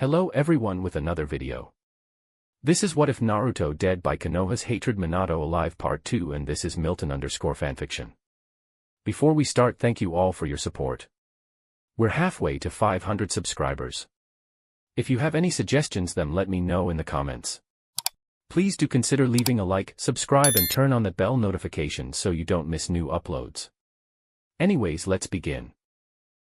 Hello everyone with another video. This is What If Naruto Dead by Konoha's Hatred Minato Alive Part 2 and this is Milton_fanfiction. Before we start, thank you all for your support. We're halfway to 500 subscribers. If you have any suggestions, then let me know in the comments. Please do consider leaving a like, subscribe and turn on the bell notification so you don't miss new uploads. Anyways, let's begin.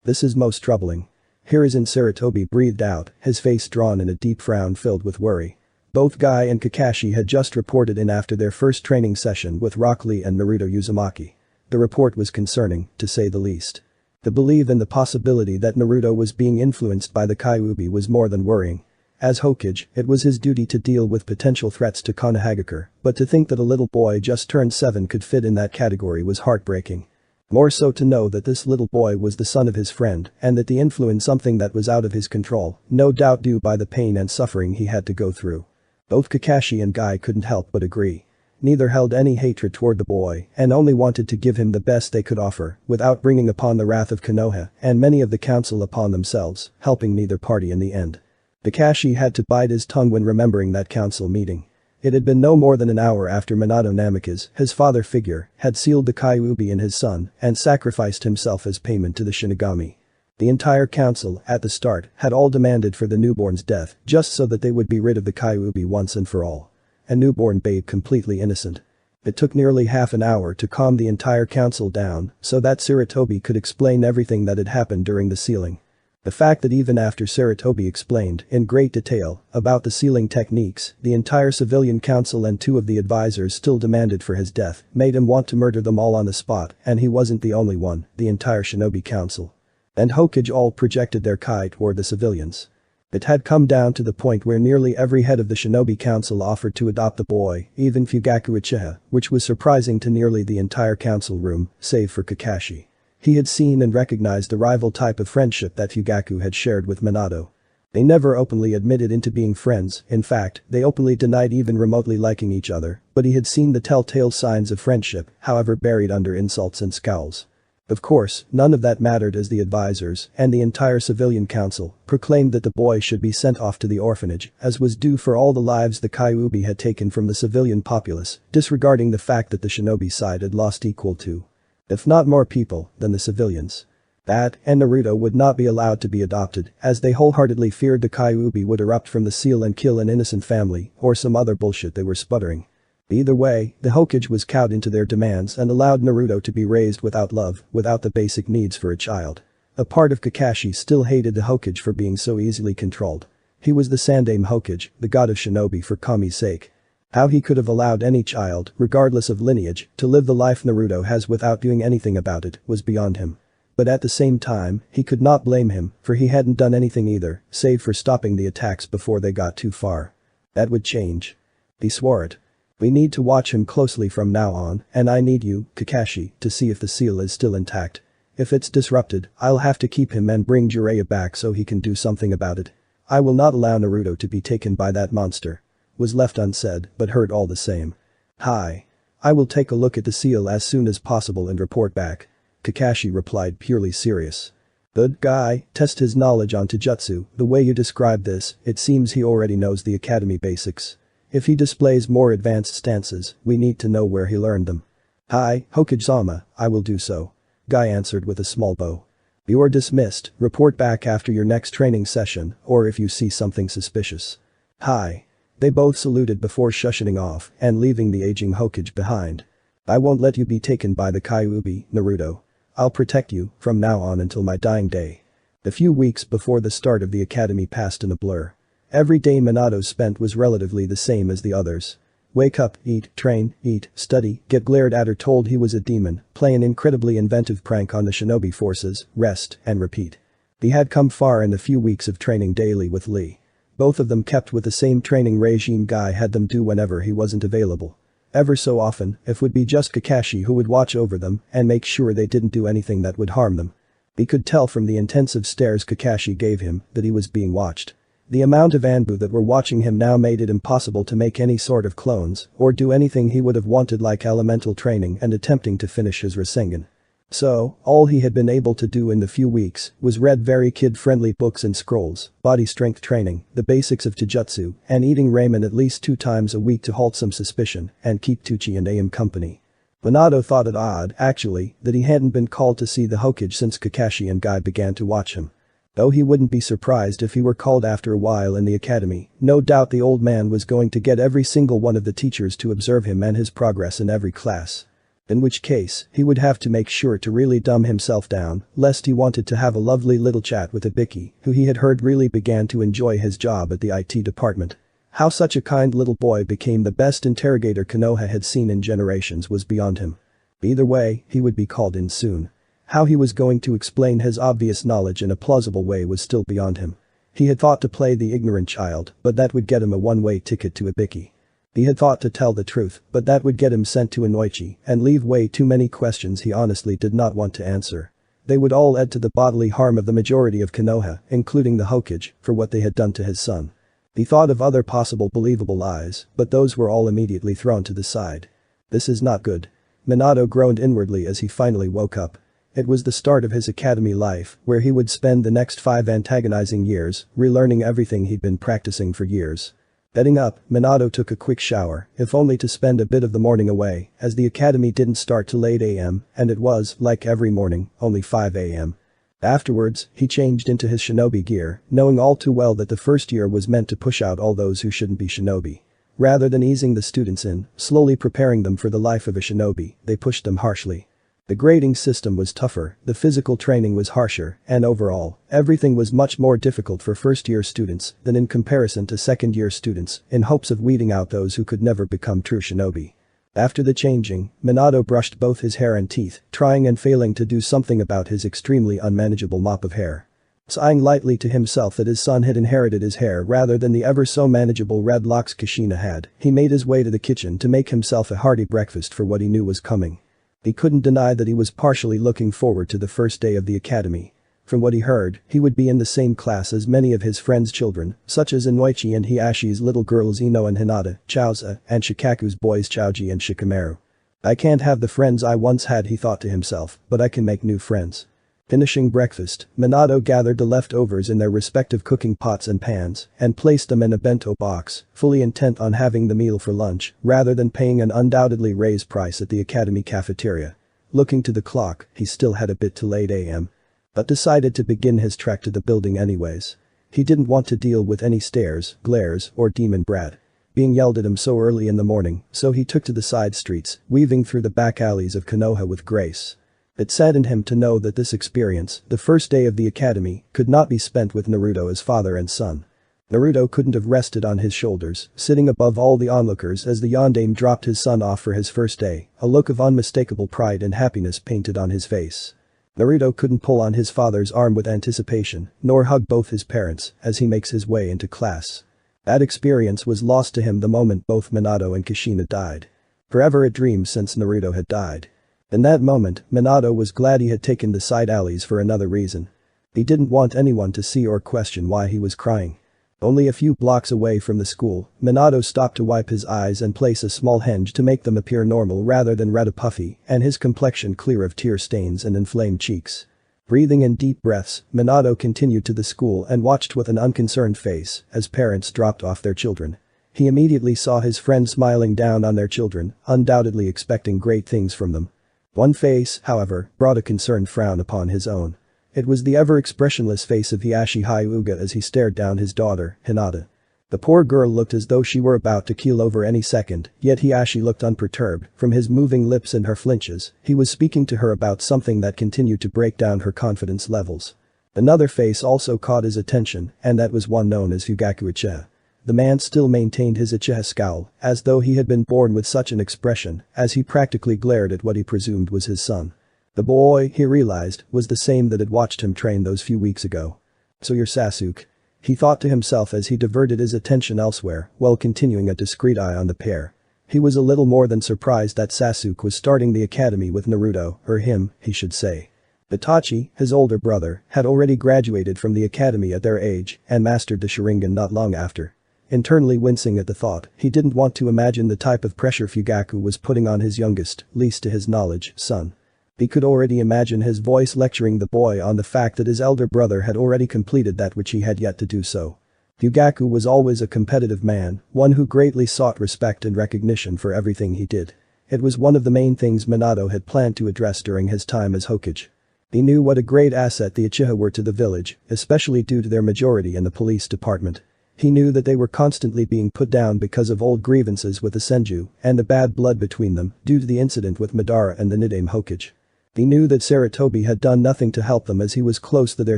This is most troubling. Hiruzen Sarutobi breathed out, his face drawn in a deep frown filled with worry. Both Guy and Kakashi had just reported in after their first training session with Rock Lee and Naruto Uzumaki. The report was concerning, to say the least. The belief in the possibility that Naruto was being influenced by the Kyuubi was more than worrying. As Hokage, it was his duty to deal with potential threats to Konoha, but to think that a little boy just turned 7 could fit in that category was heartbreaking. More so to know that this little boy was the son of his friend and that the influence something that was out of his control, no doubt due by the pain and suffering he had to go through. Both Kakashi and Guy couldn't help but agree. Neither held any hatred toward the boy and only wanted to give him the best they could offer without bringing upon the wrath of Konoha and many of the council upon themselves, helping neither party in the end. Kakashi had to bite his tongue when remembering that council meeting. It had been no more than an hour after Minato Namikaze, his father figure, had sealed the Kyuubi in his son and sacrificed himself as payment to the Shinigami. The entire council, at the start, had all demanded for the newborn's death just so that they would be rid of the Kyuubi once and for all. A newborn babe completely innocent. It took nearly half an hour to calm the entire council down so that Sarutobi could explain everything that had happened during the sealing. The fact that even after Sarutobi explained in great detail about the sealing techniques, the entire civilian council and 2 of the advisors still demanded for his death made him want to murder them all on the spot, and he wasn't the only one, the entire shinobi council. And Hokage all projected their kai toward the civilians. It had come down to the point where nearly every head of the shinobi council offered to adopt the boy, even Fugaku Uchiha, which was surprising to nearly the entire council room, save for Kakashi. He had seen and recognized the rival type of friendship that Fugaku had shared with Minato. They never openly admitted into being friends, in fact, they openly denied even remotely liking each other, but he had seen the telltale signs of friendship, however buried under insults and scowls. Of course, none of that mattered as the advisors and the entire civilian council proclaimed that the boy should be sent off to the orphanage, as was due for all the lives the Kyuubi had taken from the civilian populace, disregarding the fact that the shinobi side had lost equal to, if not more people, than the civilians. That, and Naruto would not be allowed to be adopted, as they wholeheartedly feared the Kyuubi would erupt from the seal and kill an innocent family, or some other bullshit they were sputtering. Either way, the Hokage was cowed into their demands and allowed Naruto to be raised without love, without the basic needs for a child. A part of Kakashi still hated the Hokage for being so easily controlled. He was the Sandaime Hokage, the god of shinobi for Kami's sake. How he could have allowed any child, regardless of lineage, to live the life Naruto has without doing anything about it was beyond him. But at the same time, he could not blame him, for he hadn't done anything either, save for stopping the attacks before they got too far. That would change. He swore it. We need to watch him closely from now on, and I need you, Kakashi, to see if the seal is still intact. If it's disrupted, I'll have to keep him and bring Jiraiya back so he can do something about it. I will not allow Naruto to be taken by that monster. Was left unsaid, but heard all the same. Hi. I will take a look at the seal as soon as possible and report back. Kakashi replied, purely serious. Good guy, test his knowledge on Taijutsu. The way you describe this, it seems he already knows the academy basics. If he displays more advanced stances, we need to know where he learned them. Hi, Hokage-sama, I will do so. Guy answered with a small bow. You are dismissed, report back after your next training session, or if you see something suspicious. Hi. They both saluted before shushing off and leaving the aging Hokage behind. I won't let you be taken by the Kyuubi, Naruto. I'll protect you from now on until my dying day. The few weeks before the start of the academy passed in a blur. Every day Minato spent was relatively the same as the others. Wake up, eat, train, eat, study, get glared at or told he was a demon, play an incredibly inventive prank on the shinobi forces, rest, and repeat. He had come far in the few weeks of training daily with Lee. Both of them kept with the same training regime Guy had them do whenever he wasn't available. Ever so often, it would be just Kakashi who would watch over them and make sure they didn't do anything that would harm them. He could tell from the intensive stares Kakashi gave him that he was being watched. The amount of Anbu that were watching him now made it impossible to make any sort of clones or do anything he would have wanted like elemental training and attempting to finish his Rasengan. So, all he had been able to do in the few weeks was read very kid-friendly books and scrolls, body strength training, the basics of Taijutsu, and eating ramen at least 2 times a week to halt some suspicion and keep Tucci and Aim company. Minato thought it odd, actually, that he hadn't been called to see the Hokage since Kakashi and Guy began to watch him. Though he wouldn't be surprised if he were called after a while in the academy, no doubt the old man was going to get every single one of the teachers to observe him and his progress in every class. In which case, he would have to make sure to really dumb himself down, lest he wanted to have a lovely little chat with Ibiki, who he had heard really began to enjoy his job at the IT department. How such a kind little boy became the best interrogator Konoha had seen in generations was beyond him. Either way, he would be called in soon. How he was going to explain his obvious knowledge in a plausible way was still beyond him. He had thought to play the ignorant child, but that would get him a one-way ticket to Ibiki. He had thought to tell the truth, but that would get him sent to Inoichi and leave way too many questions he honestly did not want to answer. They would all add to the bodily harm of the majority of Konoha, including the Hokage, for what they had done to his son. He thought of other possible believable lies, but those were all immediately thrown to the side. This is not good. Minato groaned inwardly as he finally woke up. It was the start of his academy life, where he would spend the next 5 antagonizing years, relearning everything he'd been practicing for years. Getting up, Minato took a quick shower, if only to spend a bit of the morning away, as the academy didn't start till 8 a.m., and it was, like every morning, only 5 a.m. Afterwards, he changed into his shinobi gear, knowing all too well that the first year was meant to push out all those who shouldn't be shinobi. Rather than easing the students in, slowly preparing them for the life of a shinobi, they pushed them harshly. The grading system was tougher, the physical training was harsher, and overall, everything was much more difficult for first-year students than in comparison to second-year students, in hopes of weeding out those who could never become true shinobi. After the changing, Minato brushed both his hair and teeth, trying and failing to do something about his extremely unmanageable mop of hair. Sighing lightly to himself that his son had inherited his hair rather than the ever-so-manageable red locks Kushina had, he made his way to the kitchen to make himself a hearty breakfast for what he knew was coming. He couldn't deny that he was partially looking forward to the first day of the academy. From what he heard, he would be in the same class as many of his friends' children, such as Inoichi and Hiashi's little girls Ino and Hinata, Chaoza, and Shikaku's boys Chaoji and Shikamaru. I can't have the friends I once had, he thought to himself, but I can make new friends. Finishing breakfast, Minato gathered the leftovers in their respective cooking pots and pans and placed them in a bento box, fully intent on having the meal for lunch rather than paying an undoubtedly raised price at the academy cafeteria. Looking to the clock, he still had a bit till 8 a.m. but decided to begin his trek to the building anyways. He didn't want to deal with any stares, glares, or demon brat being yelled at him so early in the morning, so he took to the side streets, weaving through the back alleys of Konoha with grace. It saddened him to know that this experience, the first day of the academy, could not be spent with Naruto as father and son. Naruto couldn't have rested on his shoulders, sitting above all the onlookers as the yondaime dropped his son off for his first day, a look of unmistakable pride and happiness painted on his face. Naruto couldn't pull on his father's arm with anticipation, nor hug both his parents, as he makes his way into class. That experience was lost to him the moment both Minato and Kushina died. Forever a dream since Naruto had died. In that moment, Minato was glad he had taken the side alleys for another reason. He didn't want anyone to see or question why he was crying. Only a few blocks away from the school, Minato stopped to wipe his eyes and place a small henge to make them appear normal rather than red puffy, and his complexion clear of tear stains and inflamed cheeks. Breathing in deep breaths, Minato continued to the school and watched with an unconcerned face as parents dropped off their children. He immediately saw his friends smiling down on their children, undoubtedly expecting great things from them. One face, however, brought a concerned frown upon his own. It was the ever-expressionless face of Hiashi Hyuga as he stared down his daughter, Hinata. The poor girl looked as though she were about to keel over any second, yet Hiashi looked unperturbed. From his moving lips and her flinches, he was speaking to her about something that continued to break down her confidence levels. Another face also caught his attention, and that was one known as Fugaku Uchiha. The man still maintained his Uchiha scowl, as though he had been born with such an expression, as he practically glared at what he presumed was his son. The boy, he realized, was the same that had watched him train those few weeks ago. So you're Sasuke? He thought to himself as he diverted his attention elsewhere, while continuing a discreet eye on the pair. He was a little more than surprised that Sasuke was starting the academy with Naruto, or him, he should say. Itachi, his older brother, had already graduated from the academy at their age and mastered the Sharingan not long after. Internally wincing at the thought, he didn't want to imagine the type of pressure Fugaku was putting on his youngest, least to his knowledge, son. He could already imagine his voice lecturing the boy on the fact that his elder brother had already completed that which he had yet to do so. Yugaku was always a competitive man, one who greatly sought respect and recognition for everything he did. It was one of the main things Minato had planned to address during his time as Hokage. He knew what a great asset the Uchiha were to the village, especially due to their majority in the police department. He knew that they were constantly being put down because of old grievances with the Senju and the bad blood between them due to the incident with Madara and the Nidaime Hokage. He knew that Sarutobi had done nothing to help them as he was close to their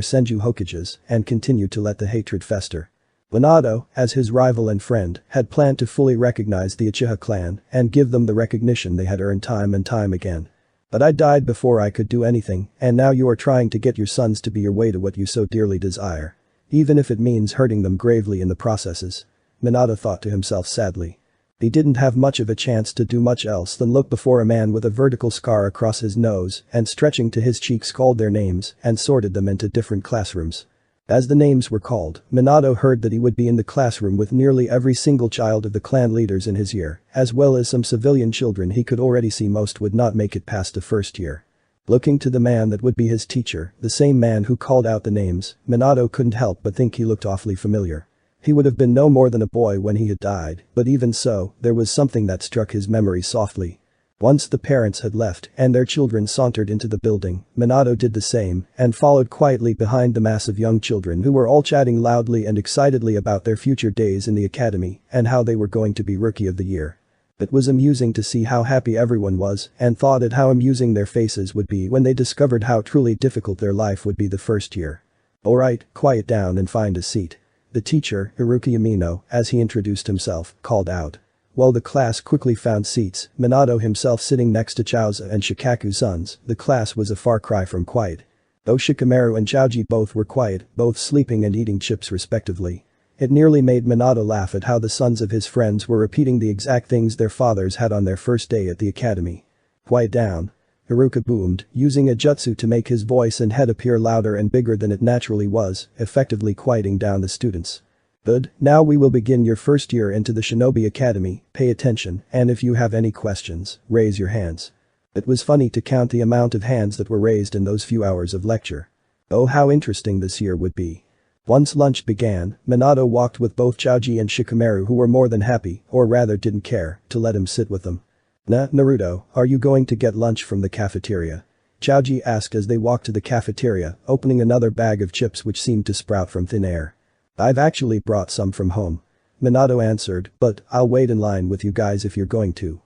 Senju Hokages and continued to let the hatred fester. Minato, as his rival and friend, had planned to fully recognize the Uchiha clan and give them the recognition they had earned time and time again. But I died before I could do anything, and now you are trying to get your sons to be your way to what you so dearly desire. Even if it means hurting them gravely in the processes. Minato thought to himself sadly. He didn't have much of a chance to do much else than look before a man with a vertical scar across his nose and stretching to his cheeks called their names and sorted them into different classrooms. As the names were called, Minato heard that he would be in the classroom with nearly every single child of the clan leaders in his year, as well as some civilian children he could already see most would not make it past the first year. Looking to the man that would be his teacher, the same man who called out the names, Minato couldn't help but think he looked awfully familiar. He would have been no more than a boy when he had died, but even so, there was something that struck his memory softly. Once the parents had left and their children sauntered into the building, Minato did the same and followed quietly behind the mass of young children who were all chatting loudly and excitedly about their future days in the academy and how they were going to be Rookie of the Year. It was amusing to see how happy everyone was and thought at how amusing their faces would be when they discovered how truly difficult their life would be the first year. Alright, quiet down and find a seat. The teacher, Haruki Amino, as he introduced himself, called out. While the class quickly found seats, Minato himself sitting next to Chaozu and Shikaku's sons, the class was a far cry from quiet. Though Shikamaru and Chaoji both were quiet, both sleeping and eating chips respectively. It nearly made Minato laugh at how the sons of his friends were repeating the exact things their fathers had on their first day at the academy. Quiet down. Haruka boomed, using a jutsu to make his voice and head appear louder and bigger than it naturally was, effectively quieting down the students. Good, now we will begin your first year into the Shinobi Academy, pay attention, and if you have any questions, raise your hands. It was funny to count the amount of hands that were raised in those few hours of lecture. Oh, how interesting this year would be. Once lunch began, Minato walked with both Chaoji and Shikamaru who were more than happy, or rather didn't care, to let him sit with them. Naruto, are you going to get lunch from the cafeteria? Chaoji asked as they walked to the cafeteria, opening another bag of chips which seemed to sprout from thin air. I've actually brought some from home. Minato answered, but I'll wait in line with you guys if you're going to.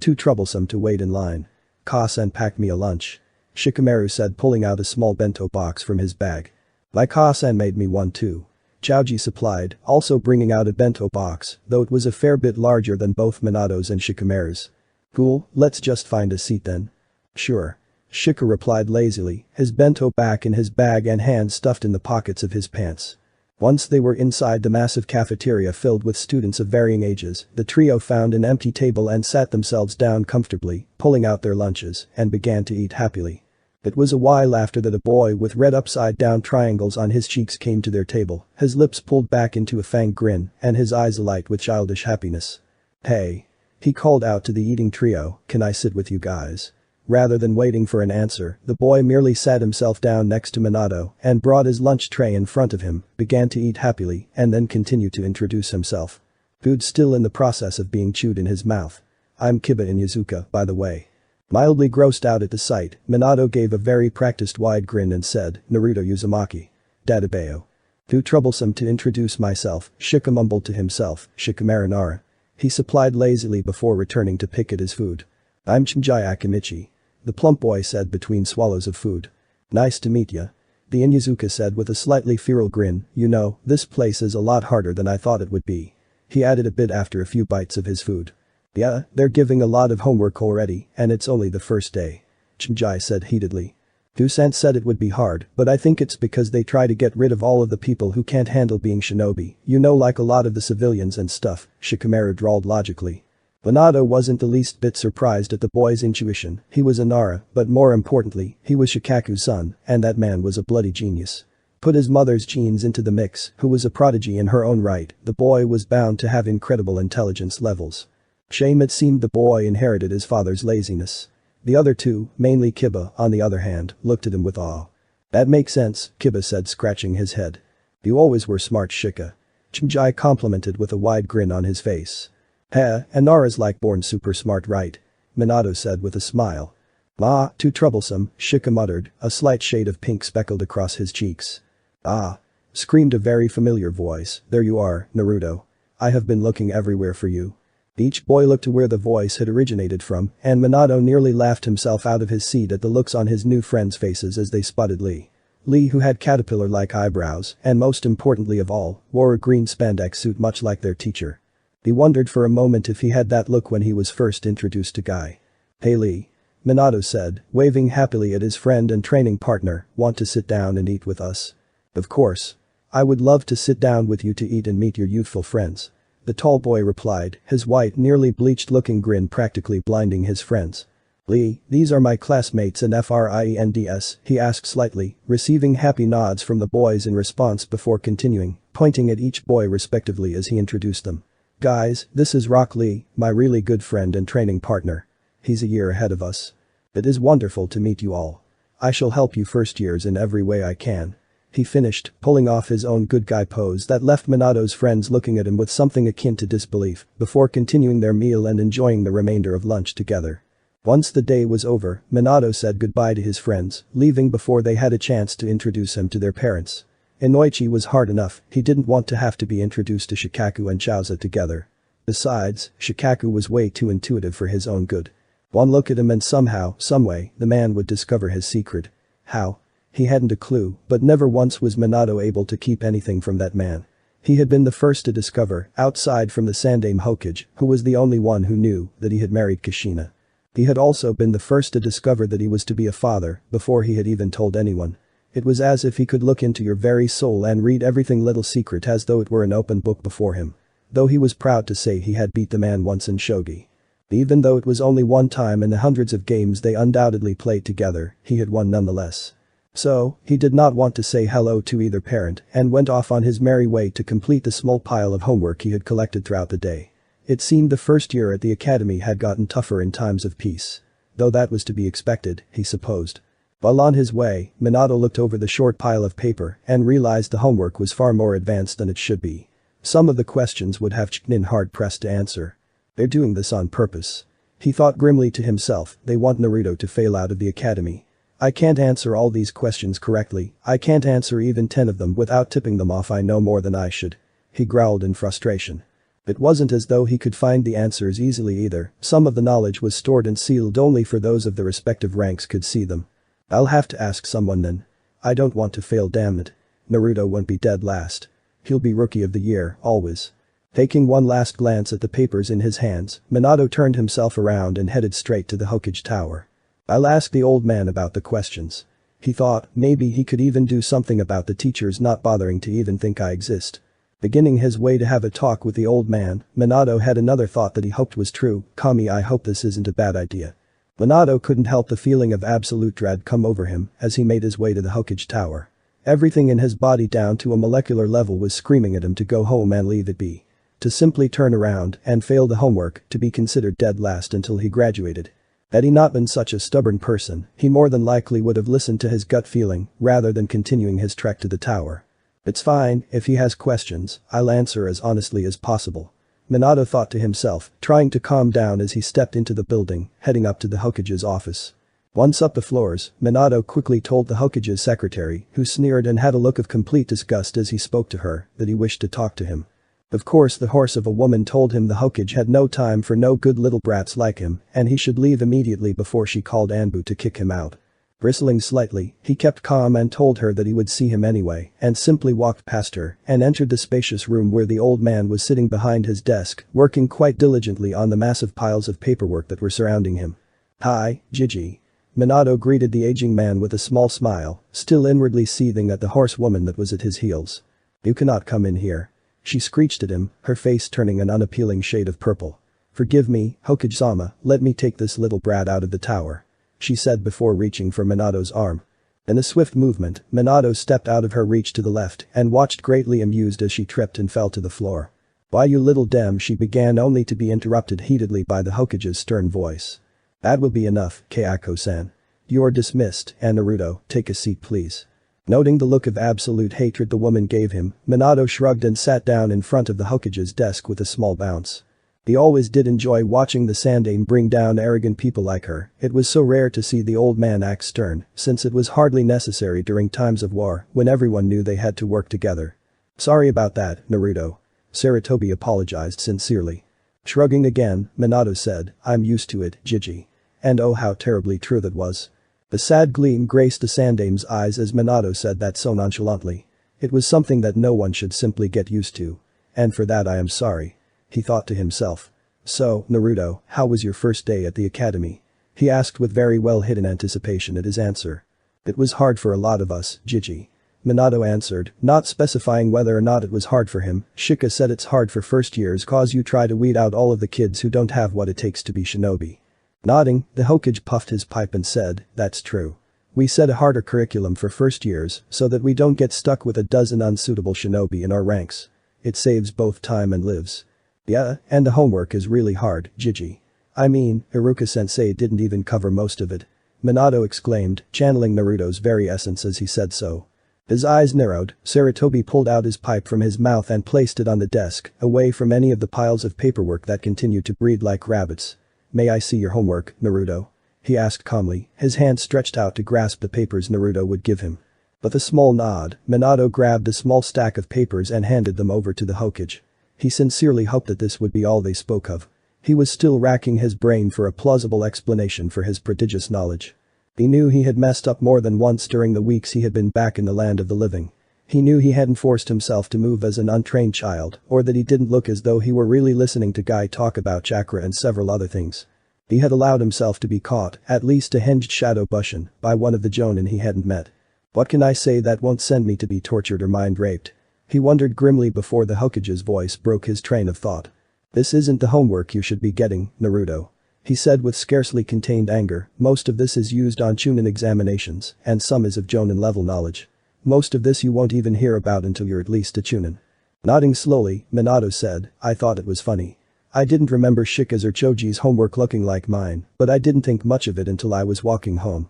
Too troublesome to wait in line. Ka-san packed me a lunch. Shikamaru said pulling out a small bento box from his bag. My Ka-san made me one too. Chaoji supplied, also bringing out a bento box, though it was a fair bit larger than both Minato's and Shikamaru's. Cool, let's just find a seat then. Sure. Shika replied lazily, his bento back in his bag and hands stuffed in the pockets of his pants. Once they were inside the massive cafeteria filled with students of varying ages, the trio found an empty table and sat themselves down comfortably, pulling out their lunches, and began to eat happily. It was a while after that a boy with red upside-down triangles on his cheeks came to their table, his lips pulled back into a fanged grin, and his eyes alight with childish happiness. Hey. He called out to the eating trio, can I sit with you guys? Rather than waiting for an answer, the boy merely sat himself down next to Minato and brought his lunch tray in front of him, began to eat happily, and then continued to introduce himself. Food still in the process of being chewed in his mouth. I'm Kiba Inyazuka, by the way. Mildly grossed out at the sight, Minato gave a very practiced wide grin and said, Naruto Uzumaki. Databeo. Too troublesome to introduce myself, Shika mumbled to himself, Shikamaru Nara. He supplied lazily before returning to pick at his food. I'm Chimjai Akimichi. The plump boy said between swallows of food. Nice to meet ya. The Inyazuka said with a slightly feral grin, you know, this place is a lot harder than I thought it would be. He added a bit after a few bites of his food. Yeah, they're giving a lot of homework already, and it's only the first day. Chimjai said heatedly. Dusan said it would be hard, but I think it's because they try to get rid of all of the people who can't handle being shinobi, you know, like a lot of the civilians and stuff, Shikamaru drawled logically. Minato wasn't the least bit surprised at the boy's intuition, he was a Nara, but more importantly, he was Shikaku's son, and that man was a bloody genius. Put his mother's genes into the mix, who was a prodigy in her own right, the boy was bound to have incredible intelligence levels. Shame it seemed the boy inherited his father's laziness. The other two, mainly Kiba, on the other hand, looked at him with awe. "That makes sense," Kiba said, scratching his head. "You always were smart, Shika." Chimjai complimented with a wide grin on his face. "Heh, and Nara's like born super smart, right?" Minato said with a smile. "Ah, too troublesome," Shika muttered, a slight shade of pink speckled across his cheeks. "Ah!" screamed a very familiar voice, "There you are, Naruto. I have been looking everywhere for you." Each boy looked to where the voice had originated from, and Minato nearly laughed himself out of his seat at the looks on his new friends' faces as they spotted Lee. Lee, who had caterpillar-like eyebrows, and most importantly of all, wore a green spandex suit much like their teacher. He wondered for a moment if he had that look when he was first introduced to Guy. "Hey Lee," Minato said, waving happily at his friend and training partner, "want to sit down and eat with us?" "Of course. I would love to sit down with you to eat and meet your youthful friends," the tall boy replied, his white, nearly bleached-looking grin practically blinding his friends. "Lee, these are my classmates and friends," he asked slightly, receiving happy nods from the boys in response before continuing, pointing at each boy respectively as he introduced them. "Guys, this is Rock Lee, my really good friend and training partner. He's a year ahead of us. It is wonderful to meet you all. I shall help you first years in every way I can." He finished, pulling off his own good guy pose that left Minato's friends looking at him with something akin to disbelief, before continuing their meal and enjoying the remainder of lunch together. Once the day was over, Minato said goodbye to his friends, leaving before they had a chance to introduce him to their parents. Inoichi was hard enough, he didn't want to have to be introduced to Shikaku and Chauza together. Besides, Shikaku was way too intuitive for his own good. One look at him and somehow, someway, the man would discover his secret. How? He hadn't a clue, but never once was Minato able to keep anything from that man. He had been the first to discover, outside from the Sandaime Hokage, who was the only one who knew, that he had married Kushina. He had also been the first to discover that he was to be a father, before he had even told anyone. It was as if he could look into your very soul and read everything little secret as though it were an open book before him. Though he was proud to say he had beat the man once in shogi. Even though it was only one time in the hundreds of games they undoubtedly played together, he had won nonetheless. So, he did not want to say hello to either parent and went off on his merry way to complete the small pile of homework he had collected throughout the day. It seemed the first year at the academy had gotten tougher in times of peace. Though that was to be expected, he supposed. While on his way, Minato looked over the short pile of paper and realized the homework was far more advanced than it should be. Some of the questions would have Chunin hard-pressed to answer. They're doing this on purpose. He thought grimly to himself, they want Naruto to fail out of the academy. I can't answer all these questions correctly, I can't answer even 10 of them without tipping them off. I know more than I should. He growled in frustration. It wasn't as though he could find the answers easily either, some of the knowledge was stored and sealed only for those of the respective ranks could see them. I'll have to ask someone then. I don't want to fail, damn it. Naruto won't be dead last. He'll be rookie of the year, always. Taking one last glance at the papers in his hands, Minato turned himself around and headed straight to the Hokage Tower. I'll ask the old man about the questions. He thought, maybe he could even do something about the teachers not bothering to even think I exist. Beginning his way to have a talk with the old man, Minato had another thought that he hoped was true. Kami, I hope this isn't a bad idea. Minato couldn't help the feeling of absolute dread come over him as he made his way to the Hokage Tower. Everything in his body down to a molecular level was screaming at him to go home and leave it be. To simply turn around and fail the homework, to be considered dead last until he graduated. Had he not been such a stubborn person, he more than likely would have listened to his gut feeling rather than continuing his trek to the tower. It's fine, if he has questions, I'll answer as honestly as possible. Minato thought to himself, trying to calm down as he stepped into the building, heading up to the Hokage's office. Once up the floors, Minato quickly told the Hokage's secretary, who sneered and had a look of complete disgust as he spoke to her, that he wished to talk to him. Of course the horse of a woman told him the Hokage had no time for no good little brats like him and he should leave immediately before she called Anbu to kick him out. Bristling slightly, he kept calm and told her that he would see him anyway and simply walked past her and entered the spacious room where the old man was sitting behind his desk, working quite diligently on the massive piles of paperwork that were surrounding him. "Hi, Gigi." Minato greeted the aging man with a small smile, still inwardly seething at the horsewoman that was at his heels. "You cannot come in here." She screeched at him, her face turning an unappealing shade of purple. "Forgive me, Hokage-sama, let me take this little brat out of the tower," she said before reaching for Minato's arm. In a swift movement, Minato stepped out of her reach to the left and watched greatly amused as she tripped and fell to the floor. "Why you little dem," she began only to be interrupted heatedly by the Hokage's stern voice. That will be enough, Kayako-san. You're dismissed, and Naruto, take a seat please. Noting the look of absolute hatred the woman gave him, Minato shrugged and sat down in front of the Hokage's desk with a small bounce. He always did enjoy watching the Sandaime bring down arrogant people like her. It was so rare to see the old man act stern, since it was hardly necessary during times of war when everyone knew they had to work together. Sorry about that, Naruto. Sarutobi apologized sincerely. Shrugging again, Minato said, I'm used to it, Jiji. And oh how terribly true that was. The sad gleam graced the Sandaime's eyes as Minato said that so nonchalantly. It was something that no one should simply get used to. And for that I am sorry. He thought to himself. So, Naruto, how was your first day at the academy? He asked with very well hidden anticipation at his answer. It was hard for a lot of us, Jiji. Minato answered, not specifying whether or not it was hard for him. Shika said it's hard for first years cause you try to weed out all of the kids who don't have what it takes to be shinobi. Nodding, the Hokage puffed his pipe and said, that's true. We set a harder curriculum for first years so that we don't get stuck with a dozen unsuitable shinobi in our ranks. It saves both time and lives. Yeah, and the homework is really hard, Jiji. I mean, Iruka-sensei didn't even cover most of it. Minato exclaimed, channeling Naruto's very essence as he said so. His eyes narrowed, Sarutobi pulled out his pipe from his mouth and placed it on the desk, away from any of the piles of paperwork that continued to breed like rabbits. May I see your homework, Naruto? He asked calmly, his hand stretched out to grasp the papers Naruto would give him. With a small nod, Minato grabbed a small stack of papers and handed them over to the Hokage. He sincerely hoped that this would be all they spoke of. He was still racking his brain for a plausible explanation for his prodigious knowledge. He knew he had messed up more than once during the weeks he had been back in the land of the living. He knew he hadn't forced himself to move as an untrained child, or that he didn't look as though he were really listening to Guy talk about chakra and several other things. He had allowed himself to be caught, at least a hinged shadow bushin, by one of the jonin he hadn't met. What can I say that won't send me to be tortured or mind raped? He wondered grimly before the Hokage's voice broke his train of thought. This isn't the homework you should be getting, Naruto. He said with scarcely contained anger, most of this is used on Chunin examinations, and some is of Jonin level knowledge. Most of this you won't even hear about until you're at least a Chunin. Nodding slowly, Minato said, I thought it was funny. I didn't remember Shika's or Choji's homework looking like mine, but I didn't think much of it until I was walking home.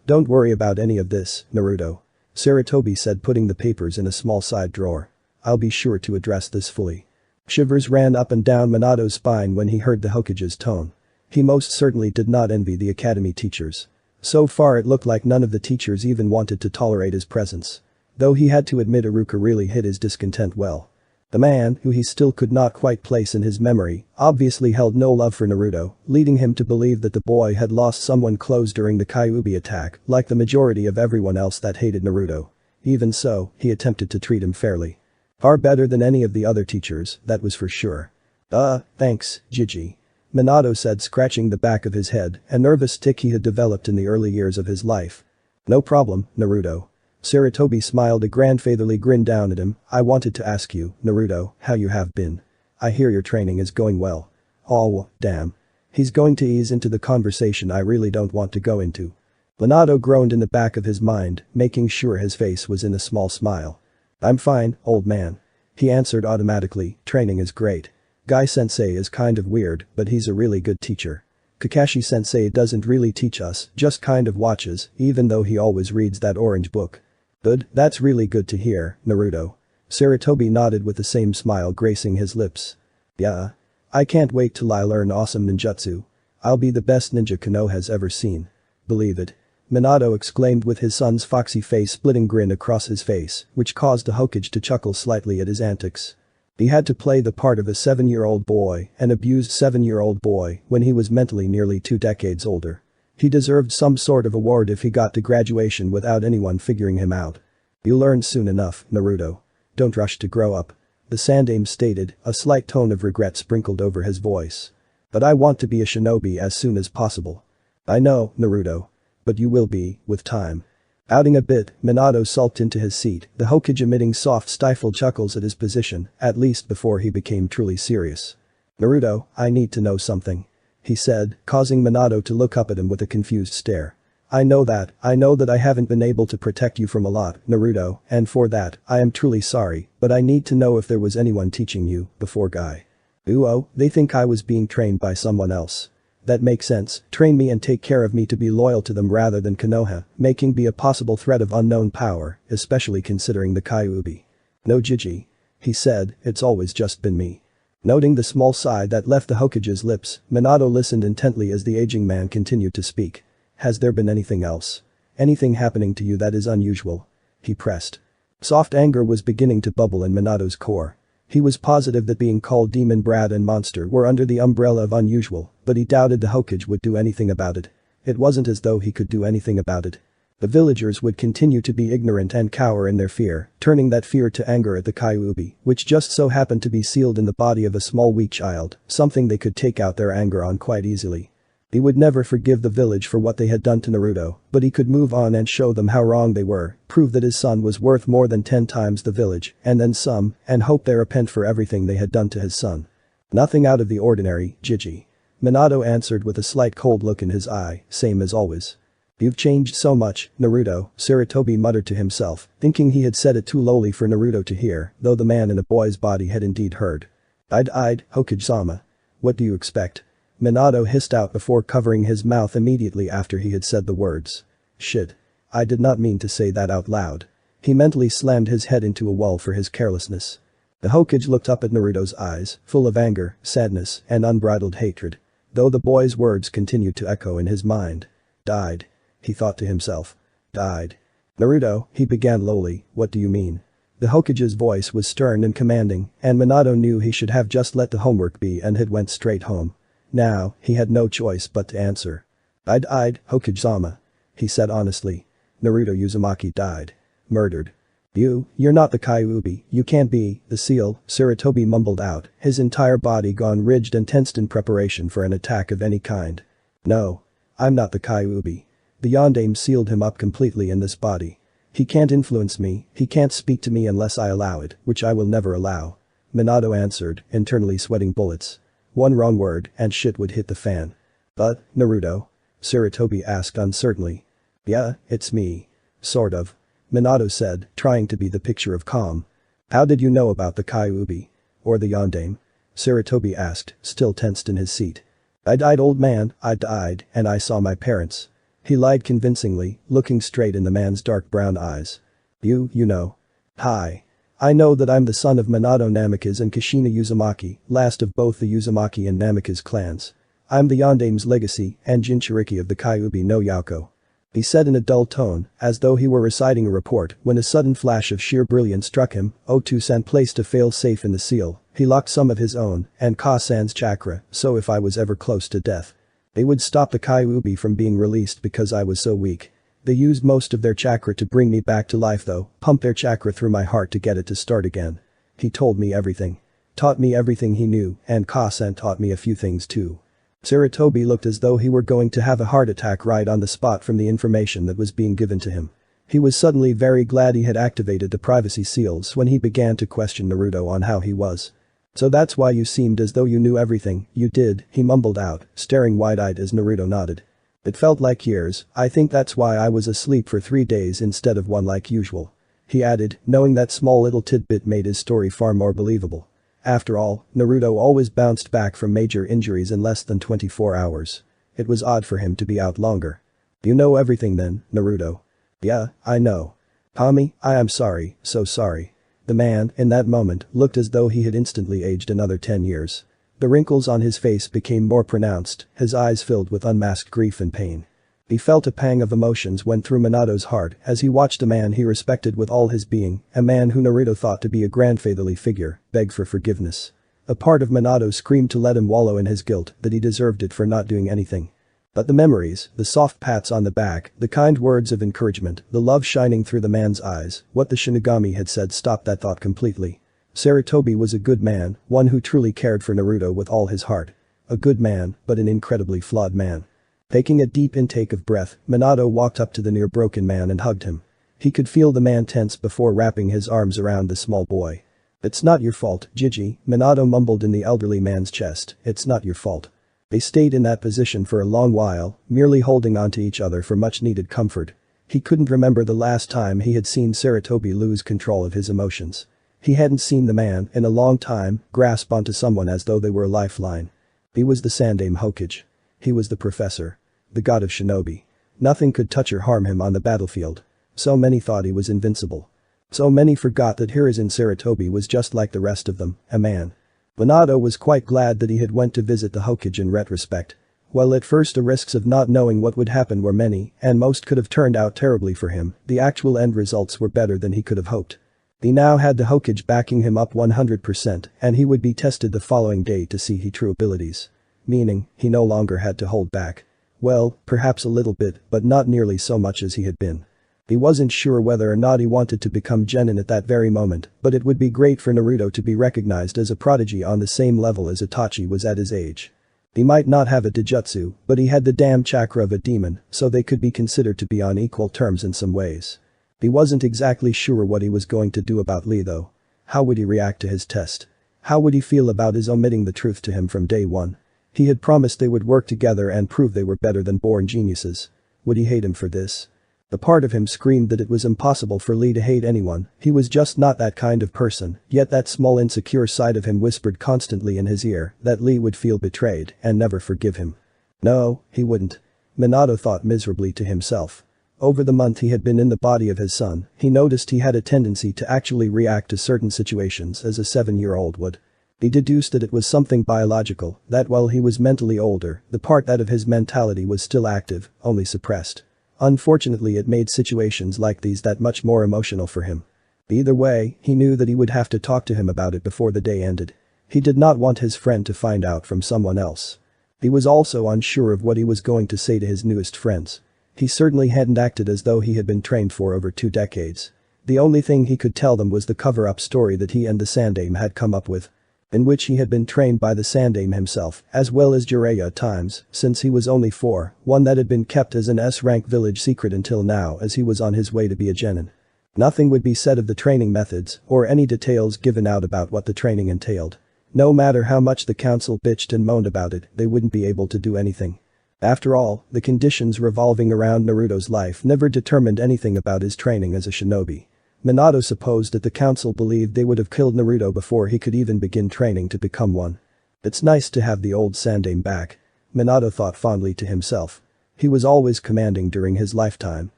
Don't worry about any of this, Naruto. Sarutobi said putting the papers in a small side drawer. I'll be sure to address this fully. Shivers ran up and down Minato's spine when he heard the Hokage's tone. He most certainly did not envy the academy teachers. So far it looked like none of the teachers even wanted to tolerate his presence. Though he had to admit Iruka really hid his discontent well. The man, who he still could not quite place in his memory, obviously held no love for Naruto, leading him to believe that the boy had lost someone close during the Kyuubi attack, like the majority of everyone else that hated Naruto. Even so, he attempted to treat him fairly. Far better than any of the other teachers, that was for sure. Thanks, Jiji. Minato said, scratching the back of his head, a nervous tic he had developed in the early years of his life. No problem, Naruto. Sarutobi smiled a grandfatherly grin down at him. I wanted to ask you, Naruto, how you have been. I hear your training is going well. Oh, damn. He's going to ease into the conversation I really don't want to go into. Minato groaned in the back of his mind, making sure his face was in a small smile. I'm fine, old man. He answered automatically, training is great. Guy-sensei is kind of weird, but he's a really good teacher. Kakashi-sensei doesn't really teach us, just kind of watches, even though he always reads that orange book. Good, that's really good to hear, Naruto. Sarutobi nodded with the same smile gracing his lips. Yeah. I can't wait till I learn awesome ninjutsu. I'll be the best ninja Konoha's ever seen. Believe it. Minato exclaimed with his son's foxy face-splitting grin across his face, which caused the Hokage to chuckle slightly at his antics. He had to play the part of a 7-year-old boy, an abused 7-year-old boy, when he was mentally nearly 2 decades older. He deserved some sort of award if he got to graduation without anyone figuring him out. You'll learn soon enough, Naruto. Don't rush to grow up. The Sandaime stated, a slight tone of regret sprinkled over his voice. But I want to be a shinobi as soon as possible. I know, Naruto. But you will be, with time. Outing a bit, Minato sulked into his seat, the Hokage emitting soft stifled chuckles at his position, at least before he became truly serious. Naruto, I need to know something. He said, causing Minato to look up at him with a confused stare. I know that I haven't been able to protect you from a lot, Naruto, and for that, I am truly sorry, but I need to know if there was anyone teaching you, before Guy. Oh, they think I was being trained by someone else. That makes sense, train me and take care of me to be loyal to them rather than Konoha, making be a possible threat of unknown power, especially considering the Kyuubi. No Jiji. He said, it's always just been me. Noting the small sigh that left the Hokage's lips, Minato listened intently as the aging man continued to speak. Has there been anything else? Anything happening to you that is unusual? He pressed. Soft anger was beginning to bubble in Minato's core. He was positive that being called demon brat and monster were under the umbrella of unusual, but he doubted the Hokage would do anything about it. It wasn't as though he could do anything about it. The villagers would continue to be ignorant and cower in their fear, turning that fear to anger at the Kyuubi, which just so happened to be sealed in the body of a small weak child, something they could take out their anger on quite easily. He would never forgive the village for what they had done to Naruto, but he could move on and show them how wrong they were, prove that his son was worth more than 10 times the village, and then some, and hope they repent for everything they had done to his son. Nothing out of the ordinary, Jiji. Minato answered with a slight cold look in his eye, same as always. You've changed so much, Naruto, Sarutobi muttered to himself, thinking he had said it too lowly for Naruto to hear, though the man in a boy's body had indeed heard. I'd, Hokage-sama. What do you expect? Minato hissed out before covering his mouth immediately after he had said the words. Shit. I did not mean to say that out loud. He mentally slammed his head into a wall for his carelessness. The Hokage looked up at Naruto's eyes, full of anger, sadness, and unbridled hatred. Though the boy's words continued to echo in his mind. Died. He thought to himself. Died. Naruto, he began lowly, what do you mean? The Hokage's voice was stern and commanding, and Minato knew he should have just let the homework be and had went straight home. Now, he had no choice but to answer. I'd, Hokage-sama. He said honestly. Naruto Uzumaki died. Murdered. You're not the Kyuubi, you can't be, the seal, Sarutobi mumbled out, his entire body gone ridged and tensed in preparation for an attack of any kind. No. I'm not the Kyuubi. The Yondaime sealed him up completely in this body. He can't influence me, he can't speak to me unless I allow it, which I will never allow. Minato answered, internally sweating bullets. One wrong word, and shit would hit the fan. But, Naruto? Sarutobi asked uncertainly. Yeah, it's me. Sort of. Minato said, trying to be the picture of calm. How did you know about the Kyuubi? Or the Yondaime? Sarutobi asked, still tensed in his seat. I died, old man, I died, and I saw my parents. He lied convincingly, looking straight in the man's dark brown eyes. You know. Hi. I know that I'm the son of Minato Namikaze and Kushina Uzumaki, last of both the Uzumaki and Namikaze clans. I'm the Yondaime's legacy and Jinchuriki of the Kyuubi no Yauko. He said in a dull tone, as though he were reciting a report, when a sudden flash of sheer brilliance struck him. Otu-san placed a fail-safe in the seal. He locked some of his own, and Ka-san's chakra, so if I was ever close to death, they would stop the Kyuubi from being released because I was so weak. They used most of their chakra to bring me back to life though, pumped their chakra through my heart to get it to start again. He told me everything. Taught me everything he knew, and Ka-san taught me a few things too. Sarutobi looked as though he were going to have a heart attack right on the spot from the information that was being given to him. He was suddenly very glad he had activated the privacy seals when he began to question Naruto on how he was. So that's why you seemed as though you knew everything, you did, he mumbled out, staring wide-eyed as Naruto nodded. It felt like years, I think that's why I was asleep for 3 days instead of 1 like usual. He added, knowing that small little tidbit made his story far more believable. After all, Naruto always bounced back from major injuries in less than 24 hours. It was odd for him to be out longer. You know everything then, Naruto. Yeah, I know. Tommy, I am sorry, so sorry. The man, in that moment, looked as though he had instantly aged another 10 years. The wrinkles on his face became more pronounced, his eyes filled with unmasked grief and pain. He felt a pang of emotions went through Minato's heart as he watched a man he respected with all his being, a man who Naruto thought to be a grandfatherly figure, beg for forgiveness. A part of Minato screamed to let him wallow in his guilt that he deserved it for not doing anything. But the memories, the soft pats on the back, the kind words of encouragement, the love shining through the man's eyes, what the Shinigami had said stopped that thought completely. Sarutobi was a good man, one who truly cared for Naruto with all his heart. A good man, but an incredibly flawed man. Taking a deep intake of breath, Minato walked up to the near broken man and hugged him. He could feel the man tense before wrapping his arms around the small boy. It's not your fault, Jiji, Minato mumbled in the elderly man's chest, it's not your fault. They stayed in that position for a long while, merely holding on to each other for much needed comfort. He couldn't remember the last time he had seen Sarutobi lose control of his emotions. He hadn't seen the man, in a long time, grasp onto someone as though they were a lifeline. He was the Sandaime Hokage. He was the professor. The god of shinobi. Nothing could touch or harm him on the battlefield. So many thought he was invincible. So many forgot that Hiruzen Sarutobi was just like the rest of them, a man. Minato was quite glad that he had went to visit the Hokage in retrospect. While at first the risks of not knowing what would happen were many, and most could have turned out terribly for him, the actual end results were better than he could have hoped. He now had the Hokage backing him up 100%, and he would be tested the following day to see his true abilities. Meaning, he no longer had to hold back. Well, perhaps a little bit, but not nearly so much as he had been. He wasn't sure whether or not he wanted to become genin at that very moment, but it would be great for Naruto to be recognized as a prodigy on the same level as Itachi was at his age. He might not have a Dijutsu, but he had the damn chakra of a demon, so they could be considered to be on equal terms in some ways. He wasn't exactly sure what he was going to do about Lee though. How would he react to his test? How would he feel about his omitting the truth to him from day one? He had promised they would work together and prove they were better than born geniuses. Would he hate him for this? The part of him screamed that it was impossible for Lee to hate anyone, he was just not that kind of person, yet that small insecure side of him whispered constantly in his ear that Lee would feel betrayed and never forgive him. No, he wouldn't. Minato thought miserably to himself. Over the month he had been in the body of his son, he noticed he had a tendency to actually react to certain situations as a 7-year-old would. He deduced that it was something biological, that while he was mentally older, the part that of his mentality was still active, only suppressed. Unfortunately it made situations like these that much more emotional for him. Either way, he knew that he would have to talk to him about it before the day ended. He did not want his friend to find out from someone else. He was also unsure of what he was going to say to his newest friends. He certainly hadn't acted as though he had been trained for over 2 decades. The only thing he could tell them was the cover-up story that he and the Sandaime had come up with, in which he had been trained by the Sandaime himself, as well as Jiraiya at times, since he was only 4, one that had been kept as an S-rank village secret until now as he was on his way to be a genin. Nothing would be said of the training methods, or any details given out about what the training entailed. No matter how much the council bitched and moaned about it, they wouldn't be able to do anything. After all, the conditions revolving around Naruto's life never determined anything about his training as a shinobi. Minato supposed that the council believed they would have killed Naruto before he could even begin training to become one. It's nice to have the old Sandaime back. Minato thought fondly to himself. He was always commanding during his lifetime.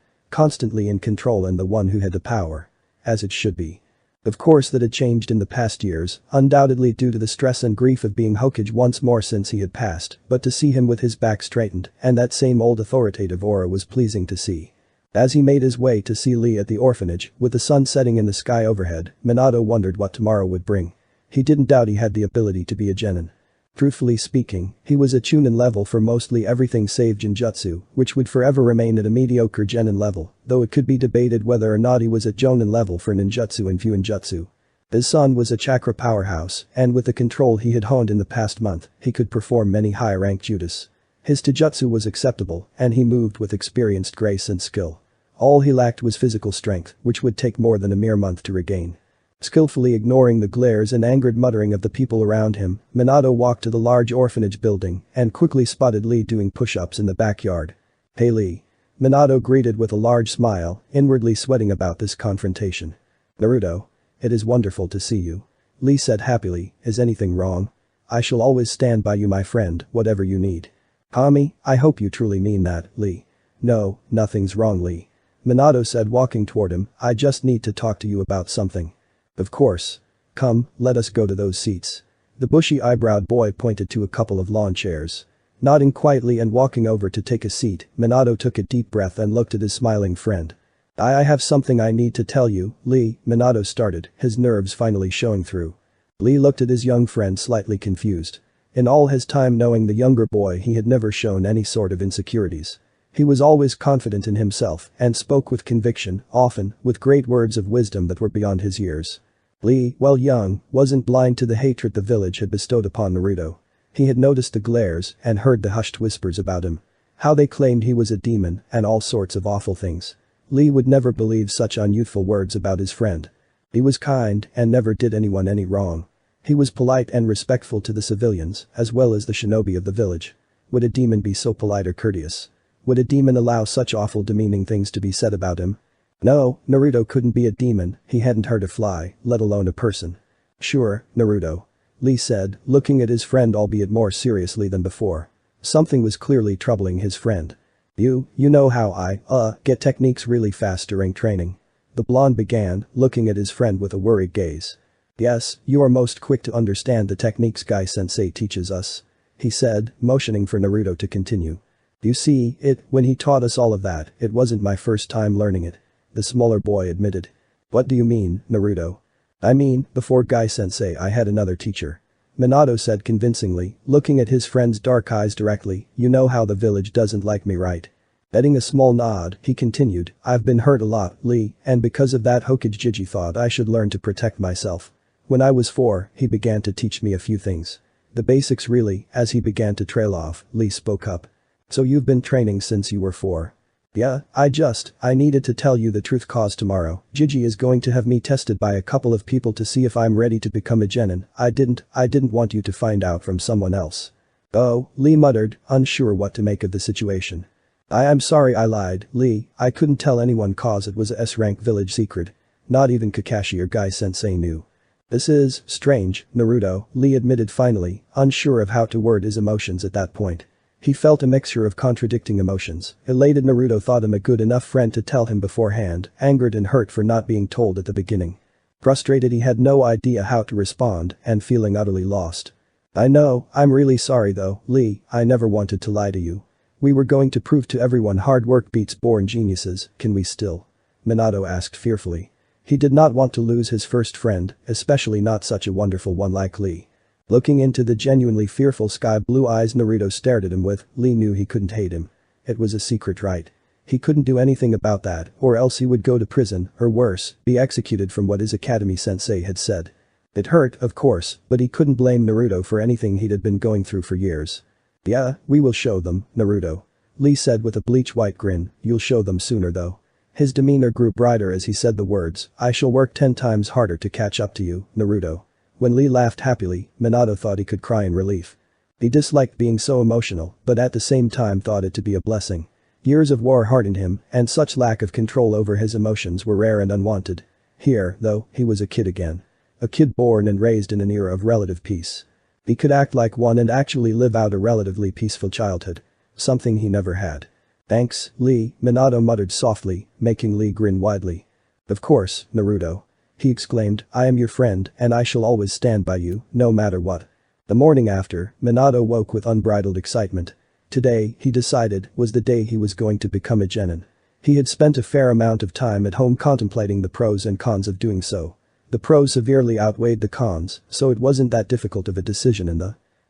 Constantly in control and the one who had the power. As it should be. Of course that had changed in the past years, undoubtedly due to the stress and grief of being Hokage once more since he had passed, but to see him with his back straightened and that same old authoritative aura was pleasing to see. As he made his way to see Lee at the orphanage, with the sun setting in the sky overhead, Minato wondered what tomorrow would bring. He didn't doubt he had the ability to be a genin. Truthfully speaking, he was a chunin level for mostly everything save Genjutsu, which would forever remain at a mediocre genin level, though it could be debated whether or not he was at jonin level for ninjutsu and fuinjutsu. His son was a chakra powerhouse, and with the control he had honed in the past month, he could perform many high-ranked jutsus. His taijutsu was acceptable, and he moved with experienced grace and skill. All he lacked was physical strength, which would take more than a mere month to regain. Skillfully ignoring the glares and angered muttering of the people around him, Minato walked to the large orphanage building and quickly spotted Lee doing push-ups in the backyard. "Hey Lee." Minato greeted with a large smile, inwardly sweating about this confrontation. "Naruto. It is wonderful to see you." Lee said happily, "Is anything wrong? I shall always stand by you my friend, whatever you need." "Hami, I hope you truly mean that, Lee." "No, nothing's wrong Lee." Minato said walking toward him, "I just need to talk to you about something." "Of course. Come, let us go to those seats." The bushy-eyebrowed boy pointed to a couple of lawn chairs. Nodding quietly and walking over to take a seat, Minato took a deep breath and looked at his smiling friend. I have something I need to tell you, Lee," Minato started, his nerves finally showing through. Lee looked at his young friend slightly confused. In all his time knowing the younger boy he had never shown any sort of insecurities. He was always confident in himself and spoke with conviction, often, with great words of wisdom that were beyond his years. Lee, while young, wasn't blind to the hatred the village had bestowed upon Naruto. He had noticed the glares and heard the hushed whispers about him. How they claimed he was a demon and all sorts of awful things. Lee would never believe such unyouthful words about his friend. He was kind and never did anyone any wrong. He was polite and respectful to the civilians, as well as the shinobi of the village. Would a demon be so polite or courteous? Would a demon allow such awful demeaning things to be said about him? No, Naruto couldn't be a demon, he hadn't hurt a fly, let alone a person. "Sure, Naruto," Lee said, looking at his friend albeit more seriously than before. Something was clearly troubling his friend. You know how I, get techniques really fast during training. The blonde began, looking at his friend with a worried gaze. Yes, you are most quick to understand the techniques Guy-sensei teaches us. He said, motioning for Naruto to continue. You see, when he taught us all of that, it wasn't my first time learning it. The smaller boy admitted. What do you mean, Naruto? I mean, before Guy-sensei I had another teacher. Minato said convincingly, looking at his friend's dark eyes directly, you know how the village doesn't like me, right? Betting a small nod, he continued, I've been hurt a lot, Lee, and because of that Hokage Jiji thought I should learn to protect myself. When I was 4, he began to teach me a few things. The basics really. As he began to trail off, Lee spoke up. So you've been training since you were 4? Yeah, I needed to tell you the truth cause tomorrow, Jiji is going to have me tested by a couple of people to see if I'm ready to become a genin. I didn't want you to find out from someone else. Oh, Lee muttered, unsure what to make of the situation. I'm sorry I lied, Lee, I couldn't tell anyone cause it was a S-rank village secret. Not even Kakashi or Guy-sensei knew. This is strange, Naruto, Lee admitted finally, unsure of how to word his emotions at that point. He felt a mixture of contradicting emotions. Elated Naruto thought him a good enough friend to tell him beforehand, angered and hurt for not being told at the beginning. Frustrated he had no idea how to respond, and feeling utterly lost. I know, I'm really sorry though, Lee, I never wanted to lie to you. We were going to prove to everyone hard work beats born geniuses, can we still? Minato asked fearfully. He did not want to lose his first friend, especially not such a wonderful one like Lee. Looking into the genuinely fearful sky blue eyes Naruto stared at him with, Lee knew he couldn't hate him. It was a secret, right? He couldn't do anything about that, or else he would go to prison, or worse, be executed from what his academy sensei had said. It hurt, of course, but he couldn't blame Naruto for anything he'd been going through for years. Yeah, we will show them, Naruto. Lee said with a bleach-white grin, you'll show them sooner though. His demeanor grew brighter as he said the words, I shall work 10 times harder to catch up to you, Naruto. When Lee laughed happily, Minato thought he could cry in relief. He disliked being so emotional, but at the same time thought it to be a blessing. Years of war hardened him, and such lack of control over his emotions were rare and unwanted. Here, though, he was a kid again. A kid born and raised in an era of relative peace. He could act like one and actually live out a relatively peaceful childhood. Something he never had. Thanks, Lee, Minato muttered softly, making Lee grin widely. Of course, Naruto. He exclaimed, I am your friend, and I shall always stand by you, no matter what. The morning after, Minato woke with unbridled excitement. Today, he decided, was the day he was going to become a genin. He had spent a fair amount of time at home contemplating the pros and cons of doing so. The pros severely outweighed the cons, so it wasn't that difficult of a decision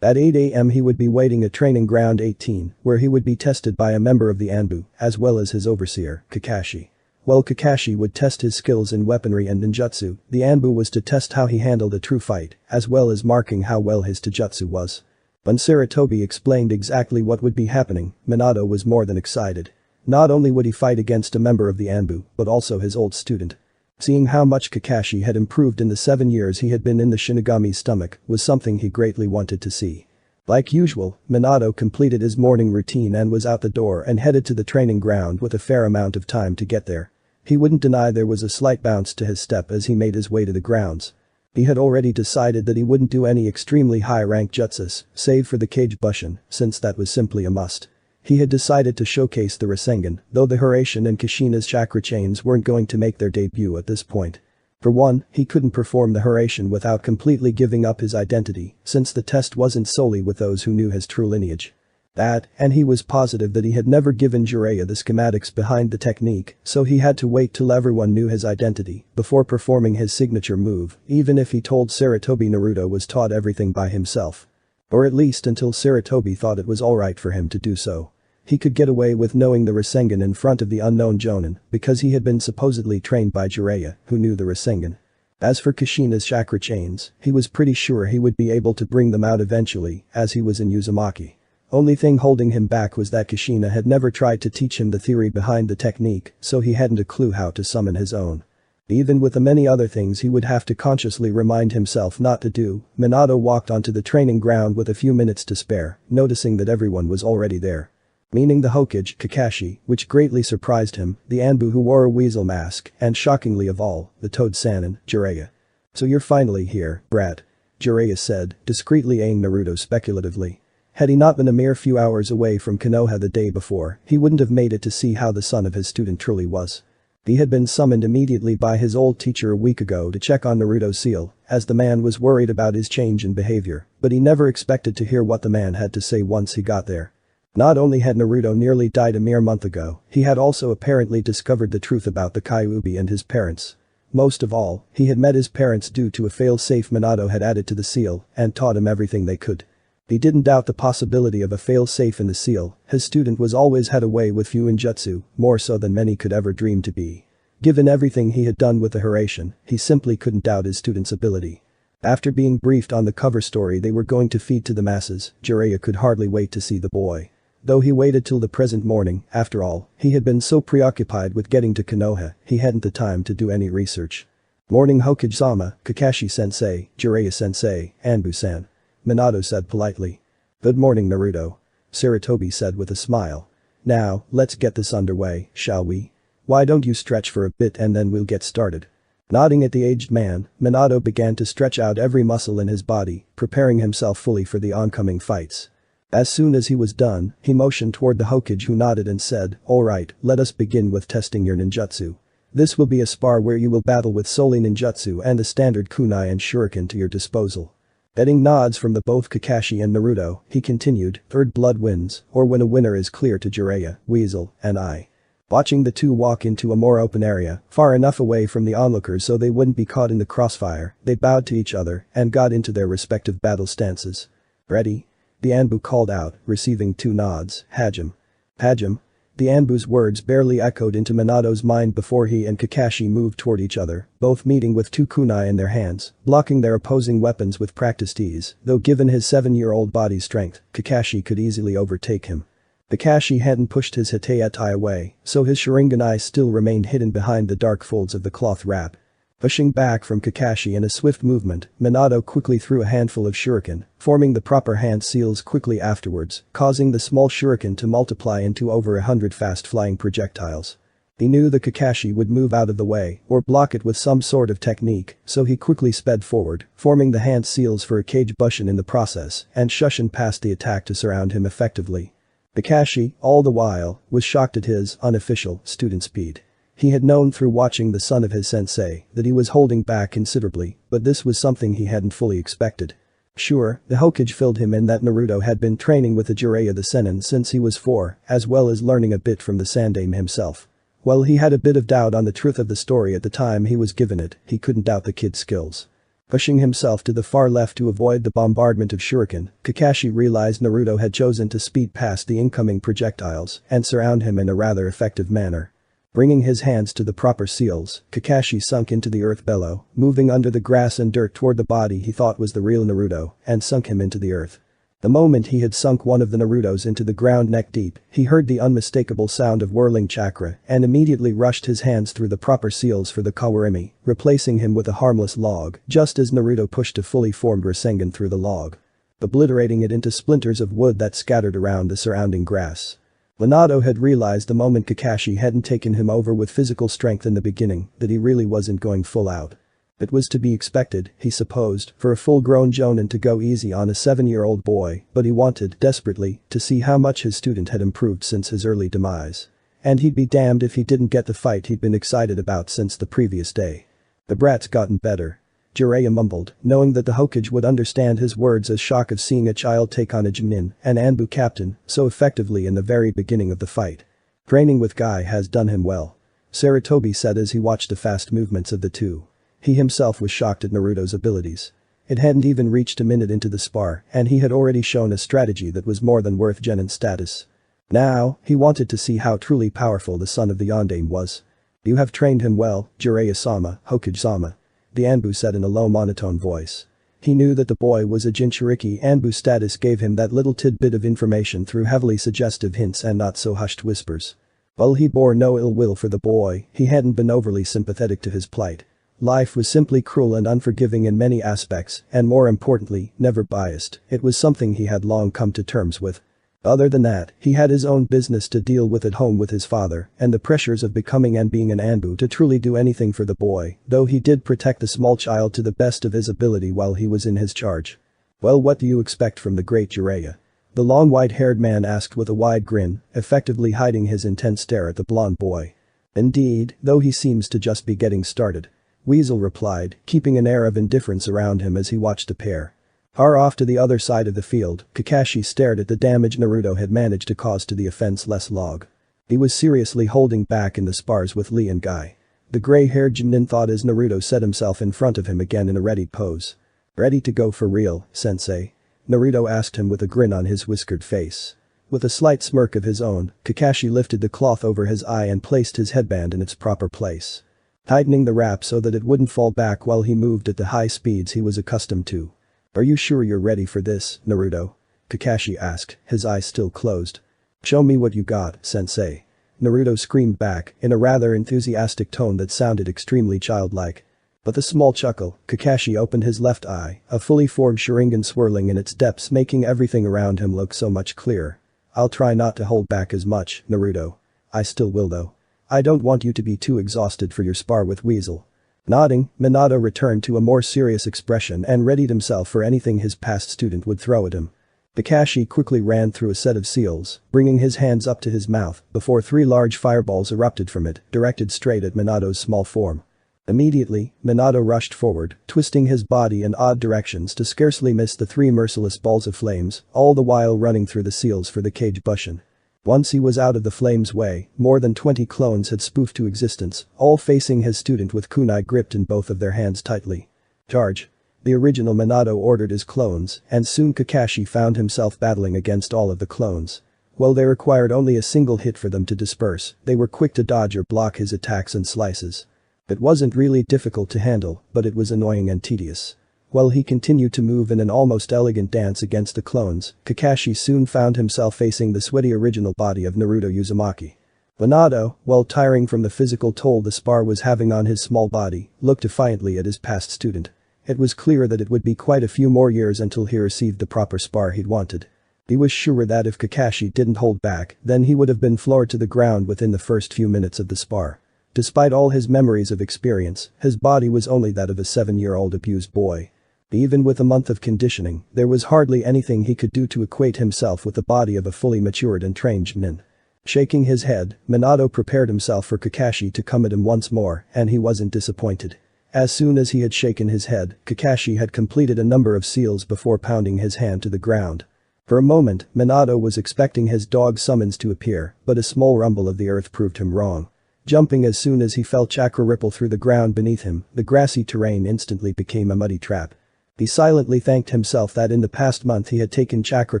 At 8 a.m. he would be waiting at Training Ground 18, where he would be tested by a member of the Anbu, as well as his overseer, Kakashi. While Kakashi would test his skills in weaponry and ninjutsu, the Anbu was to test how he handled a true fight, as well as marking how well his taijutsu was. When Sarutobi explained exactly what would be happening, Minato was more than excited. Not only would he fight against a member of the Anbu, but also his old student. Seeing how much Kakashi had improved in the 7 years he had been in the Shinigami's stomach was something he greatly wanted to see. Like usual, Minato completed his morning routine and was out the door and headed to the training ground with a fair amount of time to get there. He wouldn't deny there was a slight bounce to his step as he made his way to the grounds. He had already decided that he wouldn't do any extremely high-rank jutsus, save for the Kage Bushin, since that was simply a must. He had decided to showcase the Rasengan, though the Hiraishin and Kushina's chakra chains weren't going to make their debut at this point. For one, he couldn't perform the Hiraishin without completely giving up his identity, since the test wasn't solely with those who knew his true lineage. That, and he was positive that he had never given Jiraiya the schematics behind the technique, so he had to wait till everyone knew his identity before performing his signature move, even if he told Sarutobi Naruto was taught everything by himself. Or at least until Sarutobi thought it was alright for him to do so. He could get away with knowing the Rasengan in front of the unknown Jonin because he had been supposedly trained by Jiraiya, who knew the Rasengan. As for Kushina's chakra chains, he was pretty sure he would be able to bring them out eventually, as he was in Uzumaki. Only thing holding him back was that Kushina had never tried to teach him the theory behind the technique, so he hadn't a clue how to summon his own. Even with the many other things he would have to consciously remind himself not to do, Minato walked onto the training ground with a few minutes to spare, noticing that everyone was already there. Meaning the Hokage, Kakashi, which greatly surprised him, the Anbu who wore a weasel mask, and shockingly of all, the Toad Sannin, Jiraiya. So you're finally here, brat. Jiraiya said, discreetly eyeing Naruto speculatively. Had he not been a mere few hours away from Konoha the day before, he wouldn't have made it to see how the son of his student truly was. He had been summoned immediately by his old teacher a week ago to check on Naruto's seal, as the man was worried about his change in behavior, but he never expected to hear what the man had to say once he got there. Not only had Naruto nearly died a mere month ago, he had also apparently discovered the truth about the Kyuubi and his parents. Most of all, he had met his parents due to a fail-safe Minato had added to the seal and taught him everything they could. He didn't doubt the possibility of a fail-safe in the seal, his student was always had a way with Fuinjutsu, more so than many could ever dream to be. Given everything he had done with the Hiraishin, he simply couldn't doubt his student's ability. After being briefed on the cover story they were going to feed to the masses, Jiraiya could hardly wait to see the boy. Though he waited till the present morning, after all, he had been so preoccupied with getting to Konoha, he hadn't the time to do any research. Morning Hokage-sama, Kakashi-sensei, Jiraiya-sensei, Anbu-san. Minato said politely. Good morning Naruto. Sarutobi said with a smile. Now, let's get this underway, shall we? Why don't you stretch for a bit and then we'll get started. Nodding at the aged man, Minato began to stretch out every muscle in his body, preparing himself fully for the oncoming fights. As soon as he was done, he motioned toward the Hokage who nodded and said, alright, let us begin with testing your ninjutsu. This will be a spar where you will battle with solely ninjutsu and the standard kunai and shuriken to your disposal. Getting nods from both Kakashi and Naruto, he continued, third blood wins, or when a winner is clear to Jiraiya, Weasel, and I. Watching the two walk into a more open area, far enough away from the onlookers so they wouldn't be caught in the crossfire, they bowed to each other and got into their respective battle stances. Ready? The Anbu called out, receiving two nods, Hajime. Hajime? The Anbu's words barely echoed into Minato's mind before he and Kakashi moved toward each other, both meeting with two kunai in their hands, blocking their opposing weapons with practiced ease, though given his 7-year-old body strength, Kakashi could easily overtake him. Kakashi hadn't pushed his Hitei away, so his Sharinganai still remained hidden behind the dark folds of the cloth wrap. Pushing back from Kakashi in a swift movement, Minato quickly threw a handful of shuriken, forming the proper hand seals quickly afterwards, causing the small shuriken to multiply into over 100 fast-flying projectiles. He knew that Kakashi would move out of the way or block it with some sort of technique, so he quickly sped forward, forming the hand seals for a Kage Bushin in the process and shushing past the attack to surround him effectively. Kakashi, all the while, was shocked at his unofficial student speed. He had known through watching the son of his sensei that he was holding back considerably, but this was something he hadn't fully expected. Sure, the Hokage filled him in that Naruto had been training with the Jiraiya the Sennin since he was 4, as well as learning a bit from the Sandaime himself. While he had a bit of doubt on the truth of the story at the time he was given it, he couldn't doubt the kid's skills. Pushing himself to the far left to avoid the bombardment of shuriken, Kakashi realized Naruto had chosen to speed past the incoming projectiles and surround him in a rather effective manner. Bringing his hands to the proper seals, Kakashi sunk into the earth below, moving under the grass and dirt toward the body he thought was the real Naruto, and sunk him into the earth. The moment he had sunk one of the Narutos into the ground neck deep, he heard the unmistakable sound of whirling chakra and immediately rushed his hands through the proper seals for the Kawarimi, replacing him with a harmless log, just as Naruto pushed a fully formed Rasengan through the log, obliterating it into splinters of wood that scattered around the surrounding grass. Minato had realized the moment Kakashi hadn't taken him over with physical strength in the beginning that he really wasn't going full out. It was to be expected, he supposed, for a full-grown jonin to go easy on a 7-year-old boy, but he wanted, desperately, to see how much his student had improved since his early demise. And he'd be damned if he didn't get the fight he'd been excited about since the previous day. The brat's gotten better. Jiraiya mumbled, knowing that the Hokage would understand his words as shock of seeing a child take on a Jonin and Anbu captain so effectively in the very beginning of the fight. Training with Guy has done him well. Sarutobi said as he watched the fast movements of the two. He himself was shocked at Naruto's abilities. It hadn't even reached a minute into the spar and he had already shown a strategy that was more than worth Genin status. Now, he wanted to see how truly powerful the son of the Yondaime was. You have trained him well, Jiraiya-sama, Hokage-sama. The Anbu said in a low monotone voice. He knew that the boy was a Jinchuriki. Anbu's status gave him that little tidbit of information through heavily suggestive hints and not so hushed whispers. While he bore no ill will for the boy, he hadn't been overly sympathetic to his plight. Life was simply cruel and unforgiving in many aspects, and more importantly, never biased. It was something he had long come to terms with. Other than that, he had his own business to deal with at home with his father, and the pressures of becoming and being an Anbu to truly do anything for the boy, though he did protect the small child to the best of his ability while he was in his charge. Well, what do you expect from the great Jiraiya? The long white-haired man asked with a wide grin, effectively hiding his intense stare at the blonde boy. Indeed, though he seems to just be getting started. Weasel replied, keeping an air of indifference around him as he watched the pair. Far off to the other side of the field, Kakashi stared at the damage Naruto had managed to cause to the offenseless log. He was seriously holding back in the spars with Lee and Guy. The gray-haired Junin thought as Naruto set himself in front of him again in a ready pose. "Ready to go for real, sensei?" Naruto asked him with a grin on his whiskered face. With a slight smirk of his own, Kakashi lifted the cloth over his eye and placed his headband in its proper place, tightening the wrap so that it wouldn't fall back while he moved at the high speeds he was accustomed to. "Are you sure you're ready for this, Naruto?" Kakashi asked, his eyes still closed. "Show me what you got, sensei." Naruto screamed back, in a rather enthusiastic tone that sounded extremely childlike. With a small chuckle, Kakashi opened his left eye, a fully formed Sharingan swirling in its depths making everything around him look so much clearer. "I'll try not to hold back as much, Naruto. I still will though. I don't want you to be too exhausted for your spar with Weasel." Nodding, Minato returned to a more serious expression and readied himself for anything his past student would throw at him. Kakashi quickly ran through a set of seals, bringing his hands up to his mouth before 3 large fireballs erupted from it, directed straight at Minato's small form. Immediately, Minato rushed forward, twisting his body in odd directions to scarcely miss the 3 merciless balls of flames, all the while running through the seals for the cage bushin. Once he was out of the flames' way, more than 20 clones had spoofed to existence, all facing his student with kunai gripped in both of their hands tightly. "Charge!" The original Minato ordered his clones, and soon Kakashi found himself battling against all of the clones. While they required only a single hit for them to disperse, they were quick to dodge or block his attacks and slices. It wasn't really difficult to handle, but it was annoying and tedious. While he continued to move in an almost elegant dance against the clones, Kakashi soon found himself facing the sweaty original body of Naruto Uzumaki. Minato, while tiring from the physical toll the spar was having on his small body, looked defiantly at his past student. It was clear that it would be quite a few more years until he received the proper spar he'd wanted. He was sure that if Kakashi didn't hold back, then he would have been floored to the ground within the first few minutes of the spar. Despite all his memories of experience, his body was only that of a 7-year-old abused boy. Even with a month of conditioning, there was hardly anything he could do to equate himself with the body of a fully matured and trained Nin. Shaking his head, Minato prepared himself for Kakashi to come at him once more, and he wasn't disappointed. As soon as he had shaken his head, Kakashi had completed a number of seals before pounding his hand to the ground. For a moment, Minato was expecting his dog summons to appear, but a small rumble of the earth proved him wrong. Jumping as soon as he felt chakra ripple through the ground beneath him, the grassy terrain instantly became a muddy trap. He silently thanked himself that in the past month he had taken chakra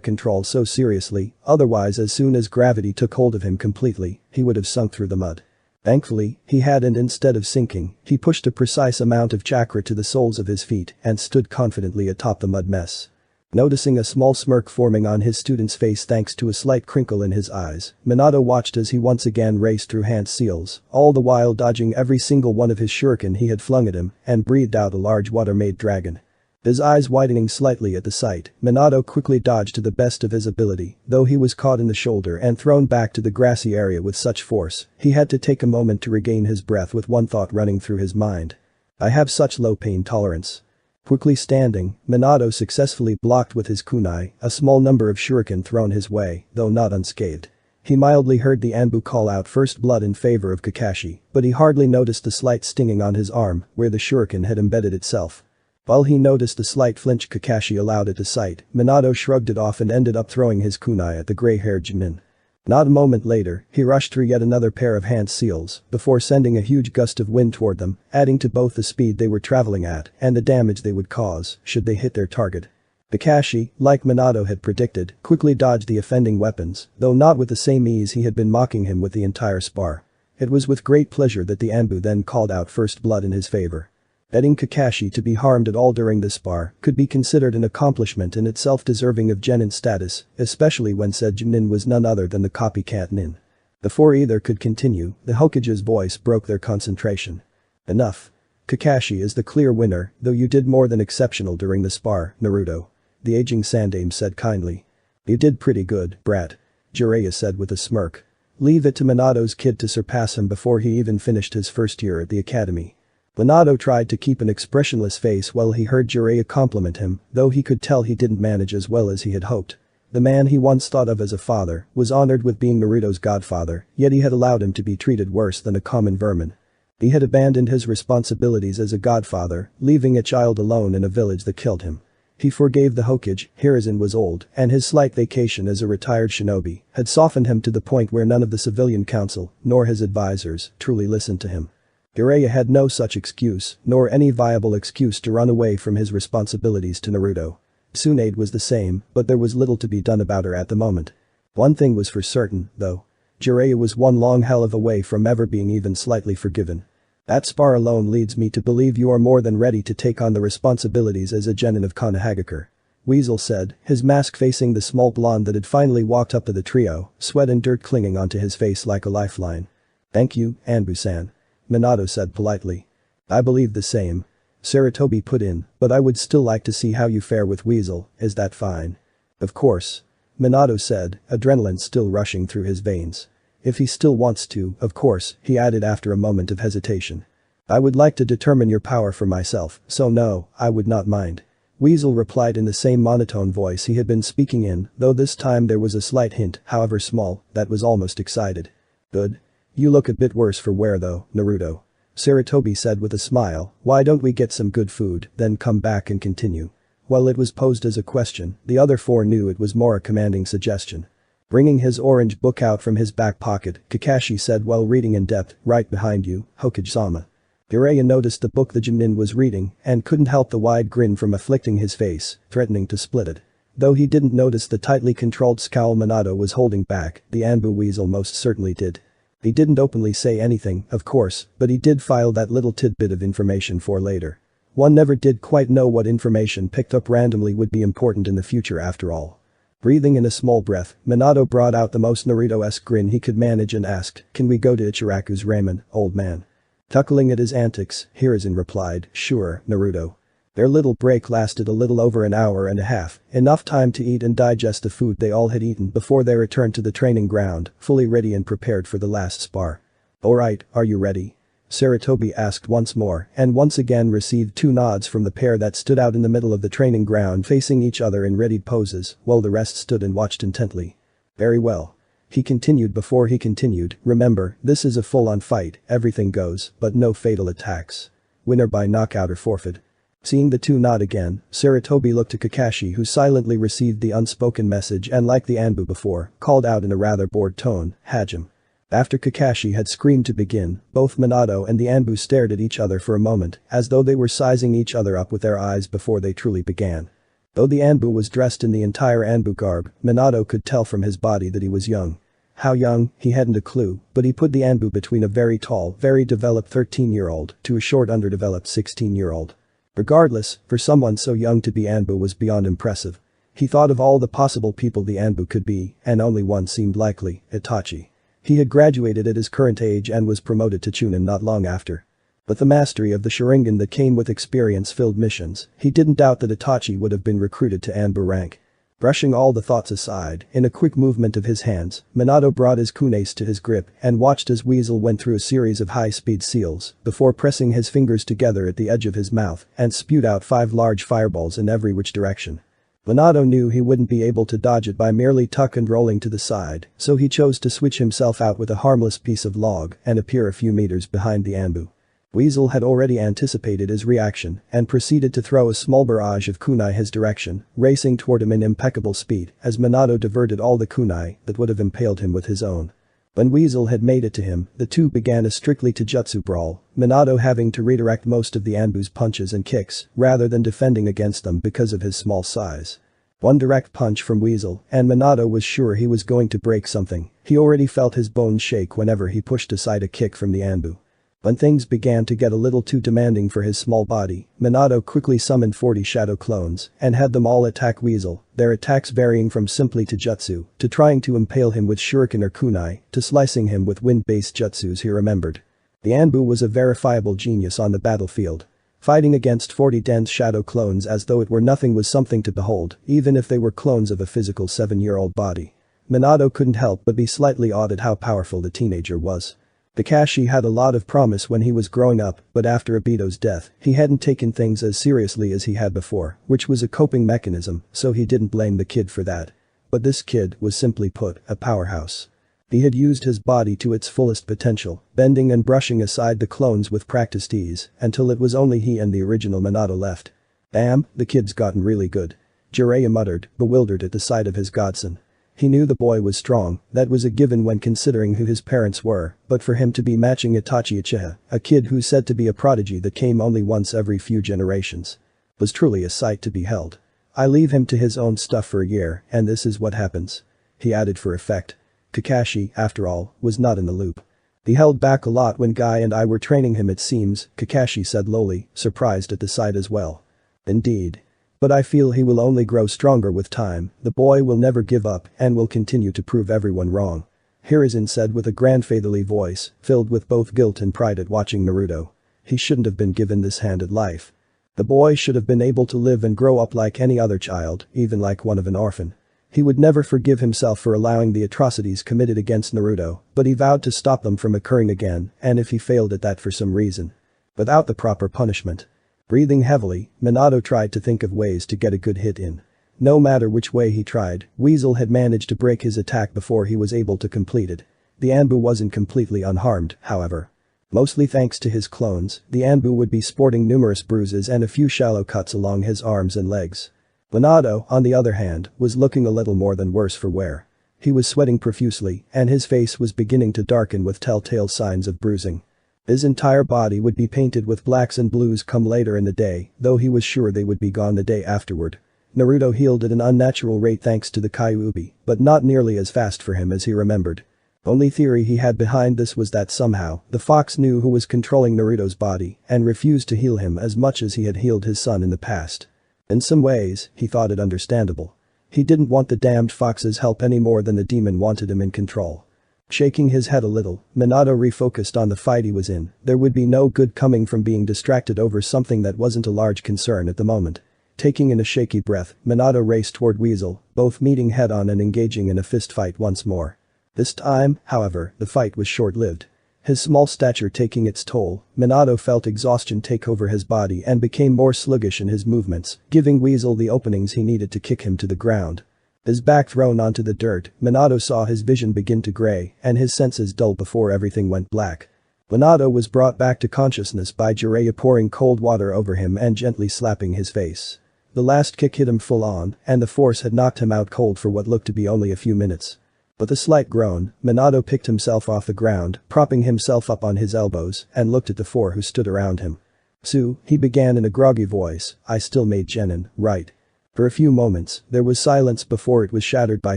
control so seriously, otherwise as soon as gravity took hold of him completely, he would have sunk through the mud. Thankfully, he had, and instead of sinking, he pushed a precise amount of chakra to the soles of his feet and stood confidently atop the mud mess. Noticing a small smirk forming on his student's face thanks to a slight crinkle in his eyes, Minato watched as he once again raced through hand seals, all the while dodging every single one of his shuriken he had flung at him, and breathed out a large water-made dragon. His eyes widening slightly at the sight, Minato quickly dodged to the best of his ability, though he was caught in the shoulder and thrown back to the grassy area with such force, he had to take a moment to regain his breath with one thought running through his mind. "I have such low pain tolerance." Quickly standing, Minato successfully blocked with his kunai a small number of shuriken thrown his way, though not unscathed. He mildly heard the Anbu call out first blood in favor of Kakashi, but he hardly noticed the slight stinging on his arm, where the shuriken had embedded itself. While he noticed the slight flinch Kakashi allowed at the sight, Minato shrugged it off and ended up throwing his kunai at the gray-haired Junin. Not a moment later, he rushed through yet another pair of hand seals, before sending a huge gust of wind toward them, adding to both the speed they were traveling at and the damage they would cause should they hit their target. Kakashi, like Minato had predicted, quickly dodged the offending weapons, though not with the same ease he had been mocking him with the entire spar. It was with great pleasure that the Anbu then called out first blood in his favor. Letting Kakashi to be harmed at all during this spar could be considered an accomplishment in itself deserving of genin status, especially when said Junin was none other than the copycat Nin. Before either could continue, the Hokage's voice broke their concentration. "Enough. Kakashi is the clear winner, though you did more than exceptional during the spar, Naruto," the aging Sandaime said kindly. "You did pretty good, brat," Jiraiya said with a smirk. Leave it to Minato's kid to surpass him before he even finished his first year at the academy. Minato tried to keep an expressionless face while he heard Jiraiya compliment him, though he could tell he didn't manage as well as he had hoped. The man he once thought of as a father was honored with being Naruto's godfather, yet he had allowed him to be treated worse than a common vermin. He had abandoned his responsibilities as a godfather, leaving a child alone in a village that killed him. He forgave the Hokage, Hiruzen was old, and his slight vacation as a retired shinobi had softened him to the point where none of the civilian council, nor his advisors, truly listened to him. Jiraiya had no such excuse, nor any viable excuse to run away from his responsibilities to Naruto. Tsunade was the same, but there was little to be done about her at the moment. One thing was for certain, though. Jiraiya was one long hell of a way from ever being even slightly forgiven. That spar alone leads me to believe you are more than ready to take on the responsibilities as a genin of Konohagakure. Weasel said, his mask facing the small blonde that had finally walked up to the trio, sweat and dirt clinging onto his face like a lifeline. Thank you, Anbu-san. Minato said politely. I believe the same. Sarutobi put in, but I would still like to see how you fare with Weasel, is that fine? Of course. Minato said, adrenaline still rushing through his veins. If he still wants to, of course, he added after a moment of hesitation. I would like to determine your power for myself, so no, I would not mind. Weasel replied in the same monotone voice he had been speaking in, though this time there was a slight hint, however small, that was almost excited. Good. You look a bit worse for wear though, Naruto. Sarutobi said with a smile, why don't we get some good food, then come back and continue. While it was posed as a question, the other four knew it was more a commanding suggestion. Bringing his orange book out from his back pocket, Kakashi said while reading in depth, right behind you, Hokage-sama. Jiraiya noticed the book the Genin was reading and couldn't help the wide grin from afflicting his face, threatening to split it. Though he didn't notice the tightly controlled scowl Minato was holding back, the Anbu Weasel most certainly did. He didn't openly say anything, of course, but he did file that little tidbit of information for later. One never did quite know what information picked up randomly would be important in the future after all. Breathing in a small breath, Minato brought out the most Naruto-esque grin he could manage and asked, can we go to Ichiraku's ramen, old man? Chuckling at his antics, Hiruzen replied, sure, Naruto. Their little break lasted a little over an hour and a half, enough time to eat and digest the food they all had eaten before they returned to the training ground, fully ready and prepared for the last spar. Alright, are you ready? Sarutobi asked once more, and once again received two nods from the pair that stood out in the middle of the training ground facing each other in readied poses, while the rest stood and watched intently. Very well. He continued before he continued, remember, this is a full-on fight, everything goes, but no fatal attacks. Winner by knockout or forfeit. Seeing the two nod again, Sarutobi looked to Kakashi who silently received the unspoken message and like the Anbu before, called out in a rather bored tone, Hajime. After Kakashi had screamed to begin, both Minato and the Anbu stared at each other for a moment, as though they were sizing each other up with their eyes before they truly began. Though the Anbu was dressed in the entire Anbu garb, Minato could tell from his body that he was young. How young, he hadn't a clue, but he put the Anbu between a very tall, very developed 13-year-old to a short underdeveloped 16-year-old. Regardless, for someone so young to be Anbu was beyond impressive. He thought of all the possible people the Anbu could be, and only one seemed likely, Itachi. He had graduated at his current age and was promoted to Chunin not long after. But the mastery of the Sharingan that came with experience-filled missions, he didn't doubt that Itachi would have been recruited to Anbu rank. Brushing all the thoughts aside, in a quick movement of his hands, Minato brought his kunais to his grip and watched as Weasel went through a series of high-speed seals before pressing his fingers together at the edge of his mouth and spewed out 5 large fireballs in every which direction. Minato knew he wouldn't be able to dodge it by merely tuck and rolling to the side, so he chose to switch himself out with a harmless piece of log and appear a few meters behind the Anbu. Weasel had already anticipated his reaction and proceeded to throw a small barrage of kunai his direction, racing toward him in impeccable speed as Minato diverted all the kunai that would have impaled him with his own. When Weasel had made it to him, the two began a strictly taijutsu brawl, Minato having to redirect most of the Anbu's punches and kicks rather than defending against them because of his small size. One direct punch from Weasel and Minato was sure he was going to break something, he already felt his bones shake whenever he pushed aside a kick from the Anbu. When things began to get a little too demanding for his small body, Minato quickly summoned 40 shadow clones and had them all attack Weasel, their attacks varying from simply taijutsu to trying to impale him with shuriken or kunai to slicing him with wind-based jutsus he remembered. The Anbu was a verifiable genius on the battlefield. Fighting against 40 dense shadow clones as though it were nothing was something to behold, even if they were clones of a physical 7-year-old body. Minato couldn't help but be slightly awed at how powerful the teenager was. Kakashi had a lot of promise when he was growing up, but after Obito's death, he hadn't taken things as seriously as he had before, which was a coping mechanism, so he didn't blame the kid for that. But this kid was simply put, a powerhouse. He had used his body to its fullest potential, bending and brushing aside the clones with practiced ease, until it was only he and the original Minato left. Damn, the kid's gotten really good. Jiraiya muttered, bewildered at the sight of his godson. He knew the boy was strong, that was a given when considering who his parents were, but for him to be matching Itachi Uchiha, a kid who's said to be a prodigy that came only once every few generations, was truly a sight to behold. I leave him to his own stuff for a year, and this is what happens. He added for effect. Kakashi, after all, was not in the loop. He held back a lot when Guy and I were training him it seems, Kakashi said lowly, surprised at the sight as well. Indeed. But I feel he will only grow stronger with time, the boy will never give up and will continue to prove everyone wrong. Hiruzen said with a grandfatherly voice, filled with both guilt and pride at watching Naruto. He shouldn't have been given this hand at life. The boy should have been able to live and grow up like any other child, even like one of an orphan. He would never forgive himself for allowing the atrocities committed against Naruto, but he vowed to stop them from occurring again, and if he failed at that for some reason. Without the proper punishment. Breathing heavily, Minato tried to think of ways to get a good hit in. No matter which way he tried, Weasel had managed to break his attack before he was able to complete it. The Anbu wasn't completely unharmed, however. Mostly thanks to his clones, the Anbu would be sporting numerous bruises and a few shallow cuts along his arms and legs. Minato, on the other hand, was looking a little more than worse for wear. He was sweating profusely, and his face was beginning to darken with telltale signs of bruising. His entire body would be painted with blacks and blues come later in the day, though he was sure they would be gone the day afterward. Naruto healed at an unnatural rate thanks to the Kyuubi, but not nearly as fast for him as he remembered. Only theory he had behind this was that somehow, the fox knew who was controlling Naruto's body and refused to heal him as much as he had healed his son in the past. In some ways, he thought it understandable. He didn't want the damned fox's help any more than the demon wanted him in control. Shaking his head a little, Minato refocused on the fight he was in. There would be no good coming from being distracted over something that wasn't a large concern at the moment. Taking in a shaky breath, Minato raced toward Weasel, both meeting head-on and engaging in a fist fight once more. This time, however, the fight was short-lived. His small stature taking its toll, Minato felt exhaustion take over his body and became more sluggish in his movements, giving Weasel the openings he needed to kick him to the ground. His back thrown onto the dirt, Minato saw his vision begin to gray and his senses dull before everything went black. Minato was brought back to consciousness by Jiraiya pouring cold water over him and gently slapping his face. The last kick hit him full on, and the force had knocked him out cold for what looked to be only a few minutes. With a slight groan, Minato picked himself off the ground, propping himself up on his elbows, and looked at the four who stood around him. "So," he began in a groggy voice, "I still made Genin, right?" For a few moments, there was silence before it was shattered by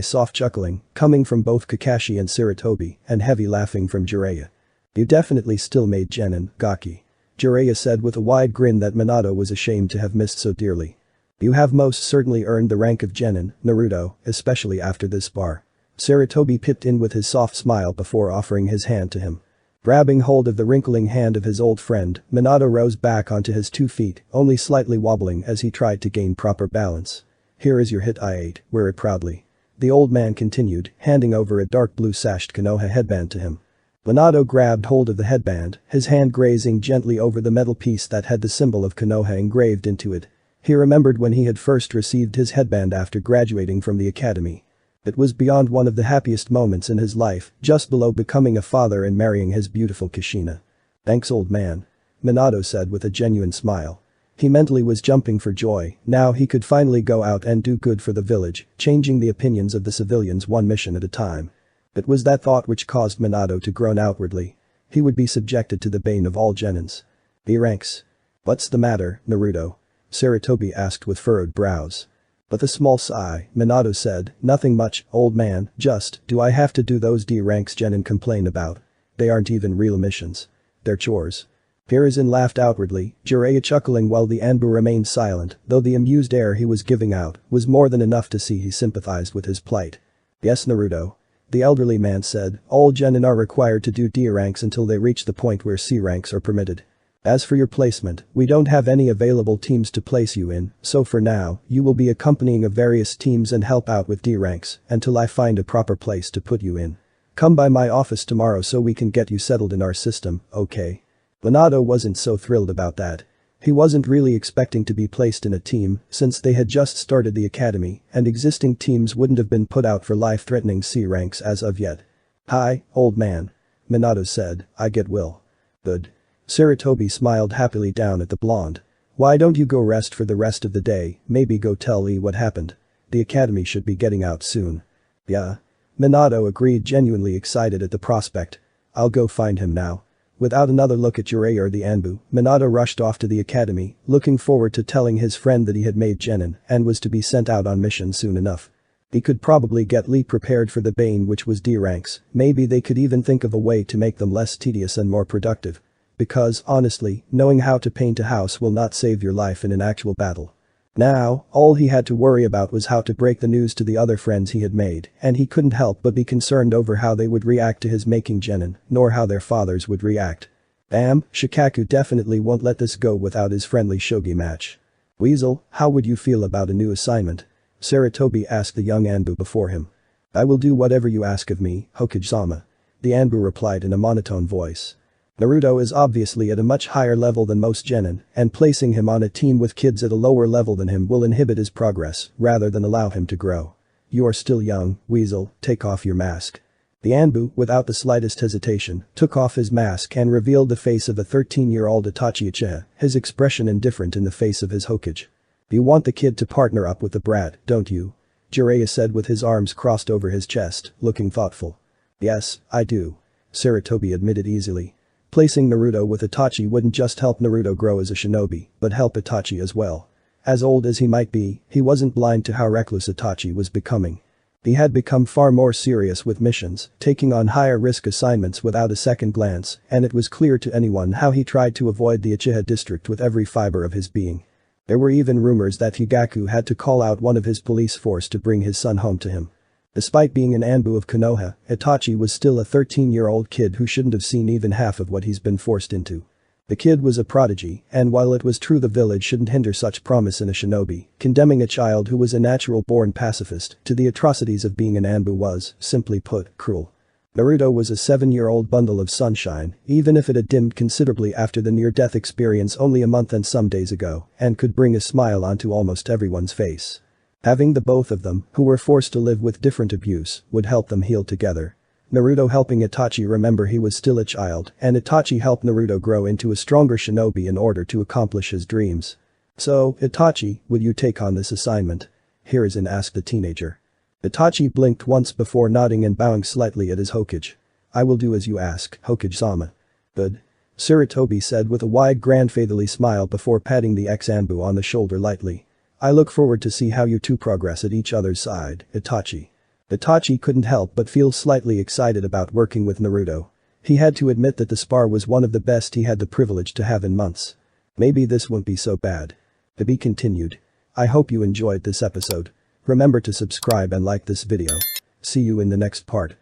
soft chuckling, coming from both Kakashi and Sarutobi, and heavy laughing from Jiraiya. "You definitely still made Genin, Gaki," Jiraiya said with a wide grin that Minato was ashamed to have missed so dearly. "You have most certainly earned the rank of Genin, Naruto, especially after this bar." Sarutobi pipped in with his soft smile before offering his hand to him. Grabbing hold of the wrinkling hand of his old friend, Minato rose back onto his 2 feet, only slightly wobbling as he tried to gain proper balance. "Here is your hit I ate, wear it proudly." The old man continued, handing over a dark blue sashed Konoha headband to him. Minato grabbed hold of the headband, his hand grazing gently over the metal piece that had the symbol of Konoha engraved into it. He remembered when he had first received his headband after graduating from the academy. It was beyond one of the happiest moments in his life, just below becoming a father and marrying his beautiful Kushina. "Thanks old man," Minato said with a genuine smile. He mentally was jumping for joy, now he could finally go out and do good for the village, changing the opinions of the civilians one mission at a time. It was that thought which caused Minato to groan outwardly. He would be subjected to the bane of all genins. The ranks. "What's the matter, Naruto?" Sarutobi asked with furrowed brows. With a small sigh, Minato said, "Nothing much, old man, just, do I have to do those D-ranks Genin complain about? They aren't even real missions. They're chores." Hiruzen laughed outwardly, Jiraiya chuckling while the Anbu remained silent, though the amused air he was giving out was more than enough to see he sympathized with his plight. "Yes Naruto," the elderly man said, "all Genin are required to do D ranks until they reach the point where C ranks are permitted. As for your placement, we don't have any available teams to place you in, so for now, you will be accompanying of various teams and help out with D ranks until I find a proper place to put you in. Come by my office tomorrow so we can get you settled in our system, okay?" Minato wasn't so thrilled about that. He wasn't really expecting to be placed in a team since they had just started the academy and existing teams wouldn't have been put out for life-threatening C ranks as of yet. "Hi, old man," Minato said, "I get Will." "Good." Sarutobi smiled happily down at the blonde. "Why don't you go rest for the rest of the day, maybe go tell Lee what happened. The academy should be getting out soon." "Yeah." Minato agreed, genuinely excited at the prospect. "I'll go find him now." Without another look at Jiraiya or the Anbu, Minato rushed off to the academy, looking forward to telling his friend that he had made genin and was to be sent out on mission soon enough. He could probably get Lee prepared for the Bane, which was D ranks, maybe they could even think of a way to make them less tedious and more productive. Because, honestly, knowing how to paint a house will not save your life in an actual battle. Now, all he had to worry about was how to break the news to the other friends he had made, and he couldn't help but be concerned over how they would react to his making genin, nor how their fathers would react. Damn, Shikaku definitely won't let this go without his friendly shogi match. "Weasel, how would you feel about a new assignment?" Sarutobi asked the young Anbu before him. "I will do whatever you ask of me, Hokage-sama," the Anbu replied in a monotone voice. Naruto is obviously at a much higher level than most genin, and placing him on a team with kids at a lower level than him will inhibit his progress rather than allow him to grow. "You are still young, Weasel, take off your mask." The Anbu, without the slightest hesitation, took off his mask and revealed the face of a 13-year-old Itachi Uchiha, his expression indifferent in the face of his Hokage. "You want the kid to partner up with the brat, don't you?" Jiraiya said with his arms crossed over his chest, looking thoughtful. "Yes, I do," Sarutobi admitted easily. Placing Naruto with Itachi wouldn't just help Naruto grow as a shinobi, but help Itachi as well. As old as he might be, he wasn't blind to how reckless Itachi was becoming. He had become far more serious with missions, taking on higher risk assignments without a second glance, and it was clear to anyone how he tried to avoid the Uchiha district with every fiber of his being. There were even rumors that Higaku had to call out one of his police force to bring his son home to him. Despite being an Anbu of Konoha, Itachi was still a 13-year-old kid who shouldn't have seen even half of what he's been forced into. The kid was a prodigy, and while it was true the village shouldn't hinder such promise in a shinobi, condemning a child who was a natural-born pacifist to the atrocities of being an Anbu was, simply put, cruel. Naruto was a 7-year-old bundle of sunshine, even if it had dimmed considerably after the near-death experience only a month and some days ago, and could bring a smile onto almost everyone's face. Having the both of them, who were forced to live with different abuse, would help them heal together. Naruto helping Itachi remember he was still a child, and Itachi helped Naruto grow into a stronger shinobi in order to accomplish his dreams. "So, Itachi, will you take on this assignment?" Hiruzen asked the teenager. Itachi blinked once before nodding and bowing slightly at his Hokage. "I will do as you ask, Hokage-sama." "Good." Sarutobi said with a wide grandfatherly smile before patting the ex-Anbu on the shoulder lightly. "I look forward to see how you two progress at each other's side, Itachi." Itachi couldn't help but feel slightly excited about working with Naruto. He had to admit that the spar was one of the best he had the privilege to have in months. Maybe this won't be so bad. To be continued. I hope you enjoyed this episode. Remember to subscribe and like this video. See you in the next part.